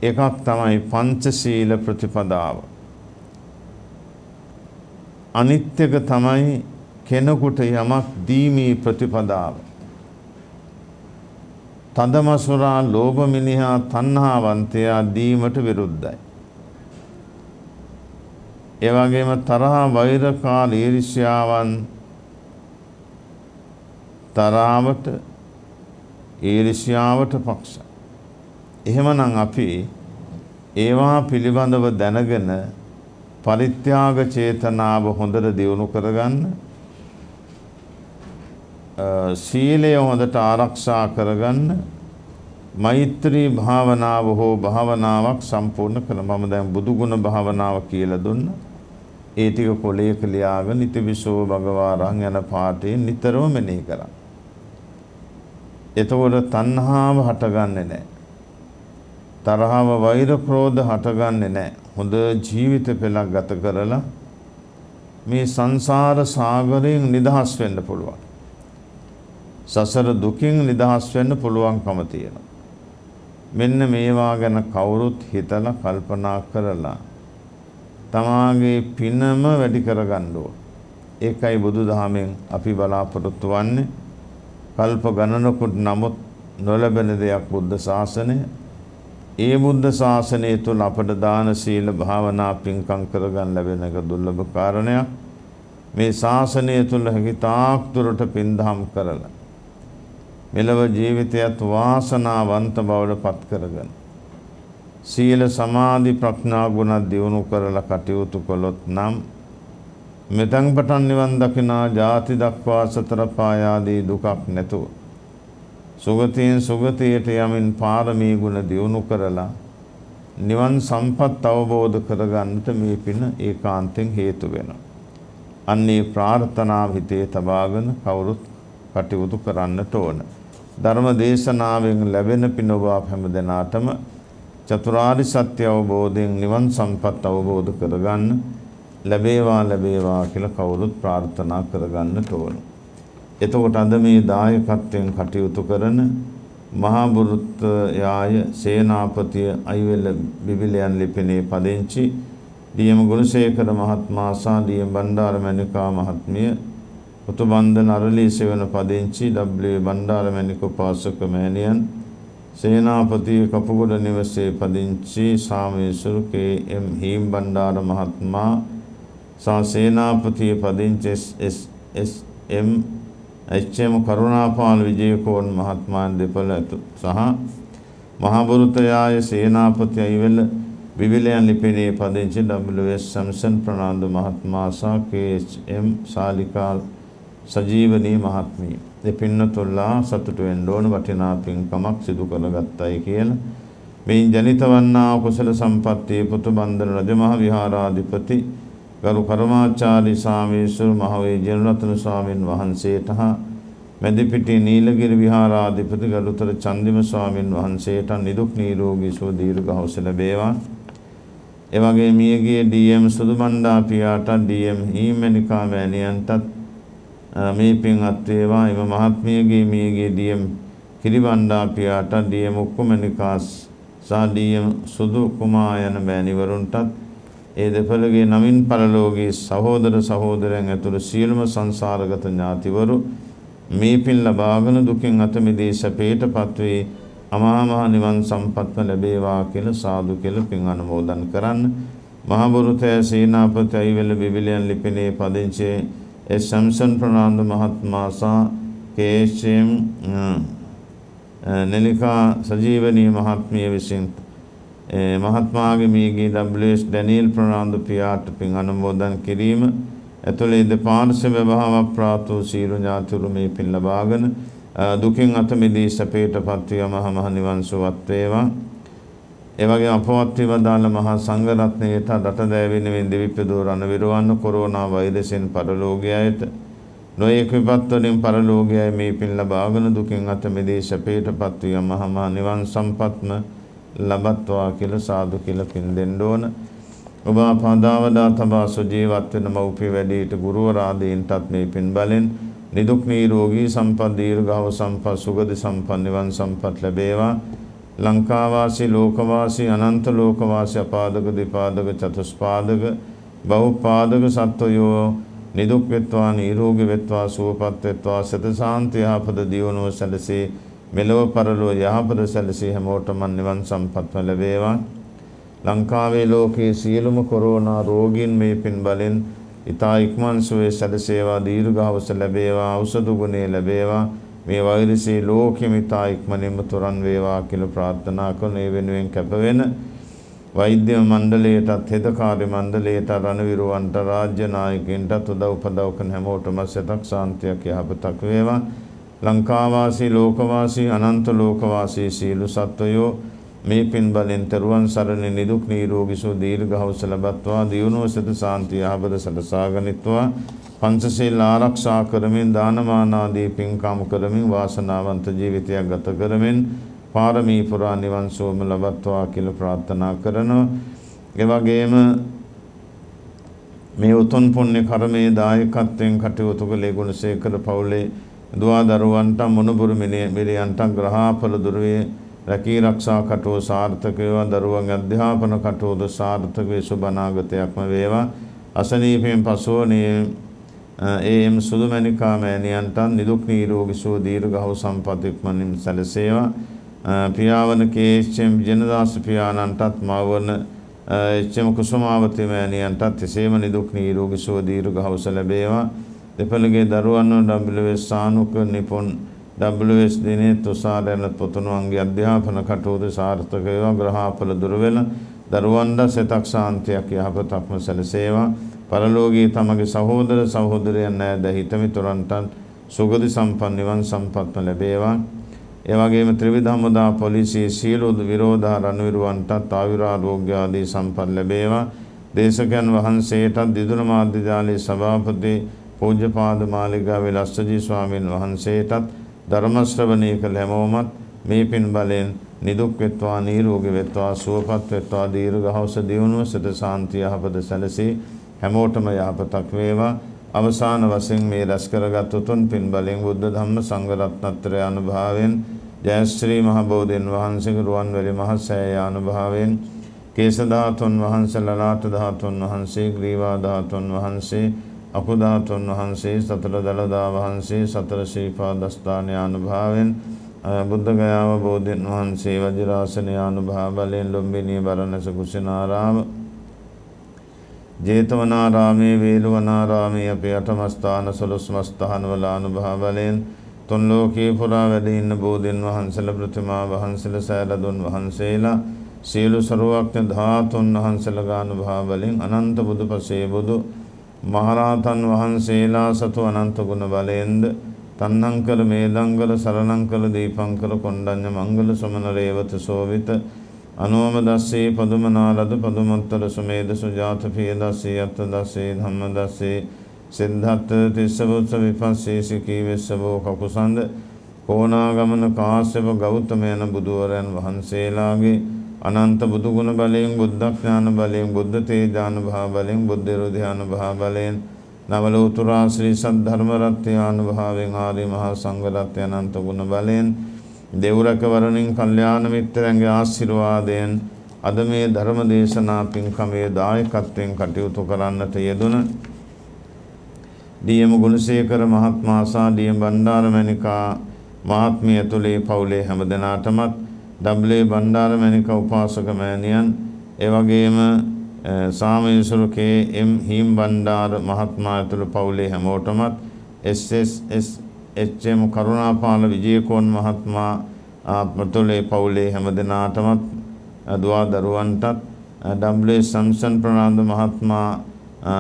එකක් තමයි පංචශීල ප්‍රතිපදාව. අනිත් එක තමයි කෙනෙකුට යමක් දීමේ ප්‍රතිපදාව. තදමසුරා ලෝභ මිනිහා තණ්හාවන්තයා දීමට විරුද්ධයි. ඒ වගේම තරහ වෛර කාල ඊර්ෂ්‍යාවන් තරාවට ඊර්ෂ්‍යාවට පක්ෂ. එහෙමනම් අපි ඒවා පිළිබඳව දැනගෙන පරිත්‍යාග චේතනාව හොඳට දියුණු කරගන්න, සීලය හොඳට ආරක්ෂා කරගන්න, මෛත්‍රී භාවනාව හෝ භාවනාවක් සම්පූර්ණ කරන. මම දැන් බුදු ගුණ භාවනාව කියලා දුන්න. ඒ ටික කොලයක ලියාගෙන ඉතිවිසෝ භගවාරං යන පාඨයෙන් නිතරම මෙනෙහි කරා. එතකොට තණ්හාව හටගන්නේ නැහැ. තරහව වෛර ක්‍රෝධ හටගන්නේ නැහැ. හොඳ ජීවිත පෙළක් ගත කරලා මේ සංසාර සාගරයෙන් නිදහස් වෙන්න පුළුවන්. සසර දුකින් නිදහස් වෙන්න පුළුවන්කම තියෙනවා. මෙන්න මේවා ගැන කවුරුත් හිතලා කල්පනා කරලා තමාගේ පිනම වැඩි කරගන්න ඕන. ඒකයි බුදුදහමෙන් අපි බලාපොරොත්තු වෙන්නේ. කල්ප ගණනකට නමුත් නොලැබෙන දෙයක් බුද්ධ ශාසනය. ඒ බුද්ධ ශාසනය තුළ අපට දාන සීල භාවනා පින්කම් කරගන්න ලැබෙන එක දුර්ලභ කාරණයක්. මේ ශාසනය තුළ හැකි තාක් දුරට පින්දහම් කරලා මෙලව ජීවිතයත් වාසනාවන්ත බවට පත් කරගන්න. සීල සමාධි ප්‍රඥා ගුණ දියුණු කරලා කටයුතු කළොත් නම් මෙතෙන් පටන් නිවන් දකිනා ජාති දක්වා සතර පායාදී දුකක් නැතුව සුගතියෙන් සුගතියට යමින් පාරමී ගුණ දියුණු කරලා නිවන් සම්පත් අවබෝධ කරගන්නට මේ පින ඒකාන්තයෙන් හේතු වෙනවා. අන්නේ ප්‍රාර්ථනාව හිතේ තබාගෙන කවුරුත් කටයුතු කරන්නට ඕන. ධර්ම දේශනාවෙන් ලැබෙන පින ඔබ හැම දෙනාටම චතුරාර්ය සත්‍ය අවබෝධයෙන් නිවන් සම්පත් අවබෝධ කරගන්න ලැබේවා කියලා කවුරුත් ප්‍රාර්ථනා කරගන්නට ඕන. එතකොට අද මේ දායකත්වයෙන් කටයුතු කරන මහා බුරුතයාය සේනාපතිය අයිවැල්ල බිබිලයන් ලිපිනේ පදිංචි ඩී.එම්. ගුණසේකර මහත්මයා සහ ඩී.එම්. බණ්ඩාරමැණිකා මහත්මිය උතුබන්ධන අරලී සෙවන පදිංචි W. බණ්ඩාරමැණික උපාසක මෑණියන් සේනාපති කපුගොඩ නිවසේ පදිංචි සාමේසුරු K.M. හීම් බණ්ඩාර මහත්මයා සහ සේනාපති පදිංචි S.M. H.M. කරුණාපාල විජේකෝන් මහත්මයන් දෙපළ සහ මහා බුරුතයාය සේනාපති අයිවැල්ල බිබිලයන් ලිපිනේ පදිංචි W.S. සම්සන් ප්‍රනාන්දු මහත්මයා සහ K.H.M. ශාලිකා සජීවනී මහත්මිය. දෙපින්නතුල්ලා සතුටු වෙන්න ඕන වටිනා පින්කමක් සිදු කරගත්තයි කියලා. මේ ජනිත වන්නා කුසල සම්පත්තියේ පුතුබන්ධන රජමහා විහාරාධිපති ගරු කර්මාචාර්ය සාමීශ්වර මහවේ ජනරත්න ස්වාමීන් වහන්සේට හා මැදිපිටිය නීලගිරි විහාරාධිපති ගරුතර චන්දිම ස්වාමීන් වහන්සේට නිදුක් නිරෝගී සුව දීර්ඝායුෂ ලැබේවා. එවැගේ මියගිය ඩී.එම්. සුදුබණ්ඩා පියාට ඩී.එම්. හීමැණිකා මෑණියන්ටත් මේ පින් අත්වේවා. එම මහත්මියගේ මියගිය ඩී.එම්. කිරිබණ්ඩා පියාට ඩී.එම්. උක්කුමැණිකා සහ ඩී.එම්. සුදු කුමා යන මෑණිවරුන්ටත් ඒ දෙපළගේ නමින් පරලෝකී සහෝදර සහෝදරයන් ඇතුළු සියලුම සංසාරගත ඥාතිවරු මේ පින් ලබාගෙන දුකින් අත මිදී සැපයටපත් වී අමා මහ නිවන් සම්පත්ම ලැබේවා කියලා සාදු කියලා පින් අනුමෝදන් කරන්න. මහා බුරුතය සේනාපති අයිවැල්ල බිබිලයන් ලිපිනේ පදිංචි S. සම්සන් ප්‍රනාන්දු මහත්මයා සහ K.H.M. නෙලිකා සජීවනී මහත්මිය විසින් මහත්මාගේ මියගිය W.S. ඩැනියල් ප්‍රනාන්දු පියාට පින් අනුමෝදන් කිරීම ඇතුළේ දෙපාර්ශ්ව භාව ප්‍රාප්තෝ සීල ඥාතිවරු මේ පින් ලබාගෙන දුකින් අත මිදී සැපයටපත් වී මහ නිවන් සුවත් වේවා. ඒ වගේම අපවත් වේවදාල මහා සංඝ රත්නයට රට දෑවෙනුවෙන් දෙවිපදෝ රණවිරවන්න කොරෝනා වෛරසෙන් පරලෝකයට නොයෙක් විපත් වලින් පරලෝකයයි මේ පින් ලබාගෙන දුකින් අත මිදී සැපයටපත් වී මහ නිවන් සම්පත්ම ලබත්වා කියලා සාදු කියලා පින් දෙන්න ඕන. ඔබ අපදාවදා තබා සුජීවත් වෙන මව්පිය වැඩිහිට ගුරුවරාදීන්ටත් මේ පින් බලෙන් නිදුක් නිරෝගී සම්පත් දීර්ඝව සම්පත් සුගති සම්පන්න නිවන් සම්පත් ලැබේවා. ලංකාවාසී ලෝකවාසී අනන්ත ලෝකවාසී අපාදක දෙපාදක චතුස්පාදක බහුපාදක සත්වයෝ නිදුක් වෙත්වා නිරෝගී වෙත්වා සුවපත් වෙත්වා සත සාන්ති යහපත දියුණුව සැලසී මෙලොව පරලොව යහපත සැලසී හැමෝටම නිවන් සම්පත්ම ලැබේවා. ලංකාවේ ලෝකයේ සියලුම කොරෝනා රෝගීන් මේ පින් බලෙන් ඉතා ඉක්මන් සුවය සැලසේවා දීර්ඝායුෂ ලැබේවා ඖෂධ ගුණේ ලැබේවා මේ වෛරසී ලෝකෙම ඉතා ඉක්මනින්ම තොරන් වේවා කියලා ප්‍රාර්ථනා කරන ඒ වෙනුවෙන් කැපවෙන වෛද්‍ය මණ්ඩලයටත් හෙදකාර්ය මණ්ඩලයට රණවිරුවන්ට රාජ්‍ය නායකයන්ටත් උදව් උපදව් කරන හැමෝටම සතක් ශාන්තියක් යහපතක් වේවා. ලංකාවාසී ලෝකවාසී අනන්ත ලෝකවාසී සීල සත්වයෝ මේ පින් බලෙන් තෙරුවන් සරණ නිදුක් නිරෝගී සුව දීර්ඝායුෂ ලබත්වා දියුණුව සත සාන්තිය යහපත සලසාගනිත්වා පංචශීල ආරක්ෂා කරමින් දානමාන ආදී පින්කම් කරමින් වාසනාවන්ත ජීවිතයක් ගත කරමින් පාරමී පුරා නිවන් සුවම ලබත්වා කියලා ප්‍රාර්ථනා කරනවා. ඒ වගේම මේ උතුම් පුණ්‍ය කර්මයේ දායකත්වයෙන් කටයුතු කළේ ගුණසේකර පවුලේ දුවා දරුවන්ට මොනුබුරු මිරියන්ට ග්‍රහාඵල දුරවේ රැකී ආරක්ෂා කටයුතු සාර්ථක වේවා. දරුවන්ගේ අධ්‍යාපන කටයුතු සාර්ථක වේ. සුබ අනාගතයක්ම වේවා. අසනීපයෙන් පසුවනේ ඒ.එම්. සුදුමැණිකා මෑණියන්ට නිදුක් නිරෝගී සුව දීර්ඝව සම්පත් ඉක්මනින් සැලසේවා. පියාවන කේ.එච්.එම්. ජනදාස පියාණන්ටත් මවන එච්.එම්. කුසුමාවති මෑණියන්ටත් එසේම නිදුක් නිරෝගී සුව දීර්ඝව ලැබේවා. දෙපළගේ දරුවන් WS සානුක නිපුන් WS දිනේ තුසාරයන පුතුණුවන්ගේ අධ්‍යාපන කටයුතු සාර්ථක වේවා. ග්‍රහාඵල දුර වෙන දරුවන්ට සිතක් ශාන්තියක් යහපතක්ම සැලසේවා. පරලෝකී තමගේ සහෝදර සහෝදරයන් නැද හිතමිතුරන්ට සුගති සම්පන්න නිවන් සම්පත්ම ලැබේවා. ඒ වගේම ත්‍රිවිධ හමුදා පොලිසිය සියලු විරෝධා රණවිරුවන්ටත් ආයුරාෝග්‍ය ආදී සම්පත් ලැබේවා. දේශකයන් වහන්සේටත් දිදුල මාධ්‍ය ජාලයේ සභාපති පූජ්‍යපාද මාලිගාවේ ලස්සජී ස්වාමීන් වහන්සේටත් ධර්ම ශ්‍රවණය කළ හැමෝමත් මේ පින් බලෙන් නිදුක් වෙත්වා නිරෝගී වෙත්වා සුවපත් වෙත්වා දීර්ඝායුෂ දියුණුව සිත ශාන්තිය යහපත සැලසී හැමෝටම යහපතක් වේවා. අවසාන වශයෙන් මේ රැස් කරගත් උතුම් පින් බලෙන් බුද්ධ ධම්ම සංඝ රත්නත්‍රය අනුභවයෙන් ජයශ්‍රී මහ බෝධීන් වහන්සේගේ රුවන්වැලි මහ සෑය අනුභවයෙන් කේශ ධාතුන් වහන්සේ ලලාට ධාතුන් වහන්සේ ග්‍රීවා ධාතුන් වහන්සේ අකු ධාතුන් වහන්සේ සතර දළදා වහන්සේ සතර ශ්‍රීපාදස්ථාන අනුභවයෙන් බුද්ධ ගයාව බෝධීන් වහන්සේ වජිරාසන අනුභව බලෙන් ලොම්බිනිය බරණැස කුසිනාරාම ජේතවනාරාමේ වේළුවනාරාමේ අපේ අටමස්ථාන සොළොස්මස්ථාන වල අනුභව බලෙන් තුන් ලෝකේ පුරා වැඩ ඉන්න බෝධීන් වහන්සේලා ප්‍රතිමා වහන්සේලා සෑරදුන් වහන්සේලා සියලු සර්වඥ ධාතුන් වහන්සේලා අනුභව බලෙන් අනන්ත බුදුපසේ බුදු මහරහතන් වහන්සේලා සතු අනන්ත ගුණ බලෙන්ද තන්නංකර මේදංගල සරණංකල දීපංකර කොණ්ඩඤ්ඤ මංගල සමන රේවත සෝවිත අනෝම දස්සේ පදුමනාරද පදුමත්තර සුමේද සුජාත පිය දස්සේ අත්ත දස්සේ ධම්ම දස්සේ සිද්ධාර්ථ තිස්සවොත්ස විපස්සේ සිකී වෙස්සවෝ කකුසන්ද කෝනාගමන කාශ්‍යප ගෞතම යන බුදුවරයන් වහන්සේලාගේ අනන්ත බුදු ගුණ බලයෙන් බුද්ධ ඥාන බලයෙන් බුද්ධ තේජානුභව බලයෙන් බුද්ධ රුධියානුභව බලයෙන් නවල උතුරා ශ්‍රී සද්ධර්ම රත්නය අනුභවයෙන් ආදී මහා සංඝ රත්නය අනන්ත ගුණ බලයෙන් දෙව්රක වරණින් කල්යාණ මිත්‍රයන්ගේ ආශිර්වාදයෙන් අද මේ ධර්ම දේශනා පින්කමේ දායකත්වයෙන් කටයුතු කරන්නට යෙදුන ඩී.එම්. ගුණසේකර මහත්මයා සහ ඩී.එම්. බණ්ඩාරමණිකා මහත්මිය ඇතුළේ පවුලේ හැම දෙනාටමත් W. බණ්ඩාරමණිකා උපාසක මෑණියන් ඒ වගේම සාමයසුරු කේ.එම්. හීම් බණ්ඩාර මහත්මයා ඇතුළු පවුලේ හැමෝටමත් එච්.එම්. කරුණාපාල විජේකෝන් මහත්මයා ඇතුළේ පවුලේ හැම දෙනාටමත් දුවා දරුවන්ටත් W. සම්සන් ප්‍රනාන්දු මහත්මයා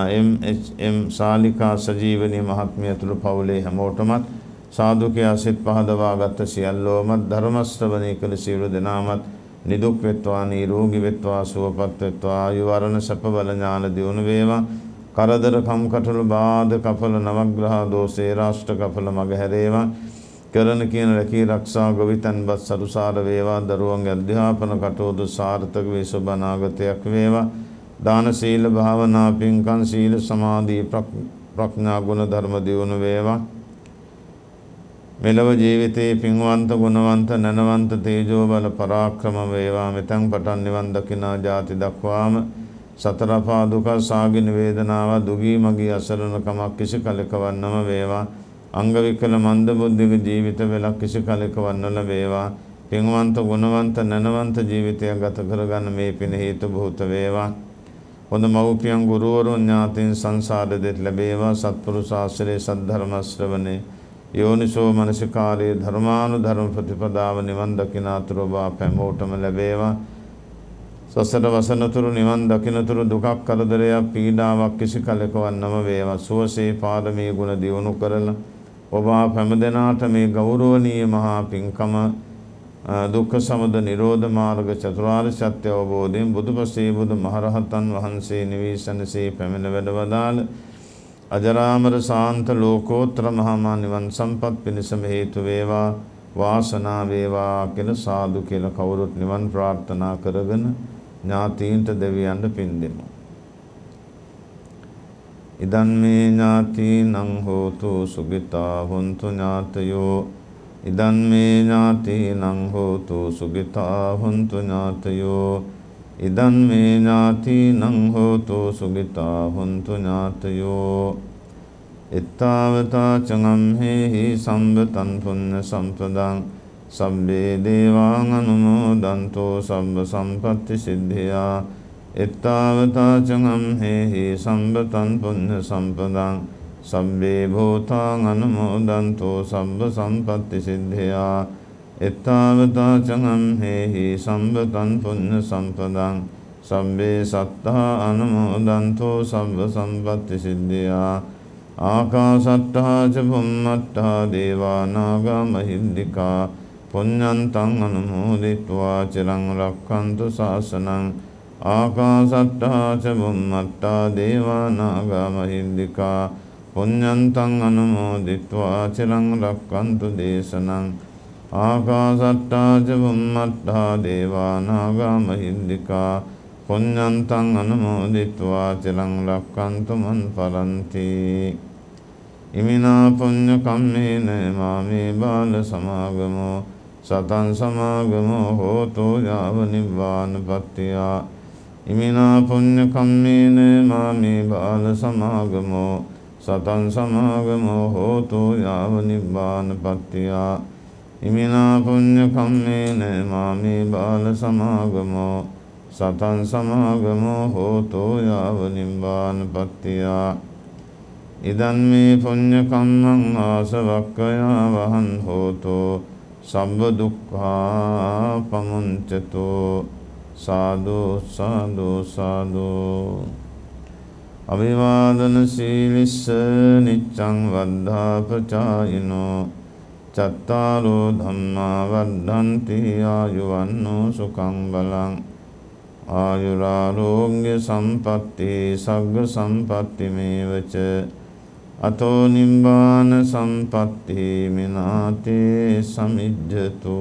එම්.එච්.එම්. ශාලිකා සජීවනී මහත්මිය ඇතුළු පවුලේ හැමෝටමත් සාදුකයා සිත් පහදවා ගත සියල්ලෝමත් ධර්ම ශ්‍රවණය කළ සියලු දෙනාමත් නිදුක් වෙත්වා නිරෝගී වෙත්වා සුවපත් වෙත්වා ආයු වරණ සැප බල ඥාන දියුණු වේවා. කරදර කම්කටොළු බාධක කපල නවග්‍රහ දෝෂේ රාෂ්ට්‍ර කපල මග හැරේවා. කරන කියන රැකී ආරක්ෂා ගොවිතැන්පත් සරුසාර වේවා. දරුවන්ගේ අධ්‍යාපන කටයුතු සාර්ථක වේ. සුබ අනාගතයක් වේවා. දාන සීල භාවනා පින්කම් සීල සමාධි ප්‍රඥා ගුණ ධර්ම දියුණු වේවා. මෙලව ජීවිතේ පින්වන්ත ගුණවන්ත නනවන්ත තේජෝ බල පරාක්‍රම වේවා. මෙතෙන් පටන් නිවන් දකිනා ජාති දක්වාම සතර පා දුක සාගින වේදනාව දුගී මගී අසරණකමක් කිසි කලක වන්නම වේවා. අංග විකල මන්ද බුද්ධික ජීවිත වෙලක් කිසි කලක වන්නල වේවා. පින්වන්ත ගුණවන්ත නනවන්ත ජීවිතයක් ගත කරගන්න මේ පින හේතු බොහෝත වේවා. හොඳ මව්පියන් ගුරුවරුන් ඥාතීන් සංසාර දෙත් ලැබේවා. සත්පුරුෂ ආශ්‍රේ සද්ධර්ම ශ්‍රවණේ යෝනිසෝ මනසිකාරයේ ධර්මානුධර්ම ප්‍රතිපදාව නිවන් දකිනාතුරු බා පැමෝටම ලැබේවා. සසර වසනතුරු නිවන් දකිනතුරු දුකක් කරදරයක් පීඩාවක් කිසි කලක වන්නම වේවා. සුවසේ පාරමී ගුණ දියුණු කරලා ඔබ හැම දෙනාට මේ ගෞරවනීය මහා පින්කම දුක්ඛ සමුදය නිරෝධ මාර්ග චතුරාර්ය සත්‍ය අවබෝධයෙන් බුදුපසේ බුදු මහරහතන් වහන්සේ නිවීසනසේ පැමිණ වැඩවදාළ අජරාමර ශාන්ත ලෝකෝත්තර මහා නිවන් සම්පත් පිණිසම හේතු වේවා. වාසනා වේවා කියලා සාදු කියලා කවුරුත් නිවන් ප්‍රාර්ථනා කරගෙන ඥාතීන්ට දෙවියන්ට පින් දෙමු. ඉදන් මේ ඥාතිනං හෝතු සුගිතා හොන්තු ඥාතයෝ ඉදන් මේ ඥාතිනං හෝතු සුගිතා හොන්තු ඥාතයෝ ඉදන් මේ ඥාතිනං හෝතු සුගිතා හොන්තු ඥාතයෝ එත්තාවතා චංගම්හෙහි සම්බතං පුඤ්ඤ සම්පදං සබ්බේ දේවාං අනුමෝදන්තෝ සබ්බ සම්පත්ති සිද්ධියා එත්තාවතා චංගම්හෙහි සම්බතං පුඤ්ඤ සම්පදං සබ්බේ භූතාං අනුමෝදන්තෝ සබ්බ සම්පත්ති සිද්ධියා එත්තාවතා චංගම්හෙහි සම්බතං පුඤ්ඤ සම්පදං සබ්බේ සත්තා අනුමෝදන්තෝ සබ්බ සම්පත්ති සිද්ධියා ආකාසට්ටා ච බුම්මට්ටා දේවා නාග මහිද්దికා පුඤ්ඤන්තං අනුමෝදිत्वा චිරං රක්ඛන්තු ශාසනං ආකාසට්ටා ච බුම්මට්ටා දේවා නාග මහිද්దికා පුඤ්ඤන්තං අනුමෝදිत्वा චිරං රක්ඛන්තු දේශනං ආකාසට්ටා ච බුම්මට්ටා දේවා නාග මහිද්దికා පුඤ්ඤන්තං අනුමෝදිत्वा චිරං රක්ඛන්තු මන් පරන්ති ඉමිනා පුඤ්ඤ කම්මේන මාමේ බාල සමාගමෝ සතං සමාගමෝ හෝතු යාව නිබ්බානපත්තිය ඉමිනා පුඤ්ඤ කම්මේන මාමේ බාල සමාගමෝ සතං සමාගමෝ හෝතු යාව නිබ්බානපත්තිය ඉමිනා පුඤ්ඤ කම්මේන මාමේ බාල සමාගමෝ සතං සමාගමෝ හෝතු යාව නිබ්බානපත්තිය ඉදන් මේ පුඤ්ඤ කම්මං ආසවක්ඛයා වහං හෝතු සම්බ දුක්ඛා පමුඤ්චතු සාදු සාදු සාදු අවිවාදන සීලිස්ස නිච්ඡං වද්ධාපචායිනෝ චත්තාරෝ ධම්මා වද්ධන්ති ආයුවන්නෝ සුඛං බලං ආයුරාෝග්‍ය සම්පatti සග්ග සම්පatti මේවච අතෝ නිබ්බාන සම්පatti මිනාතේ සමිජ්ජතු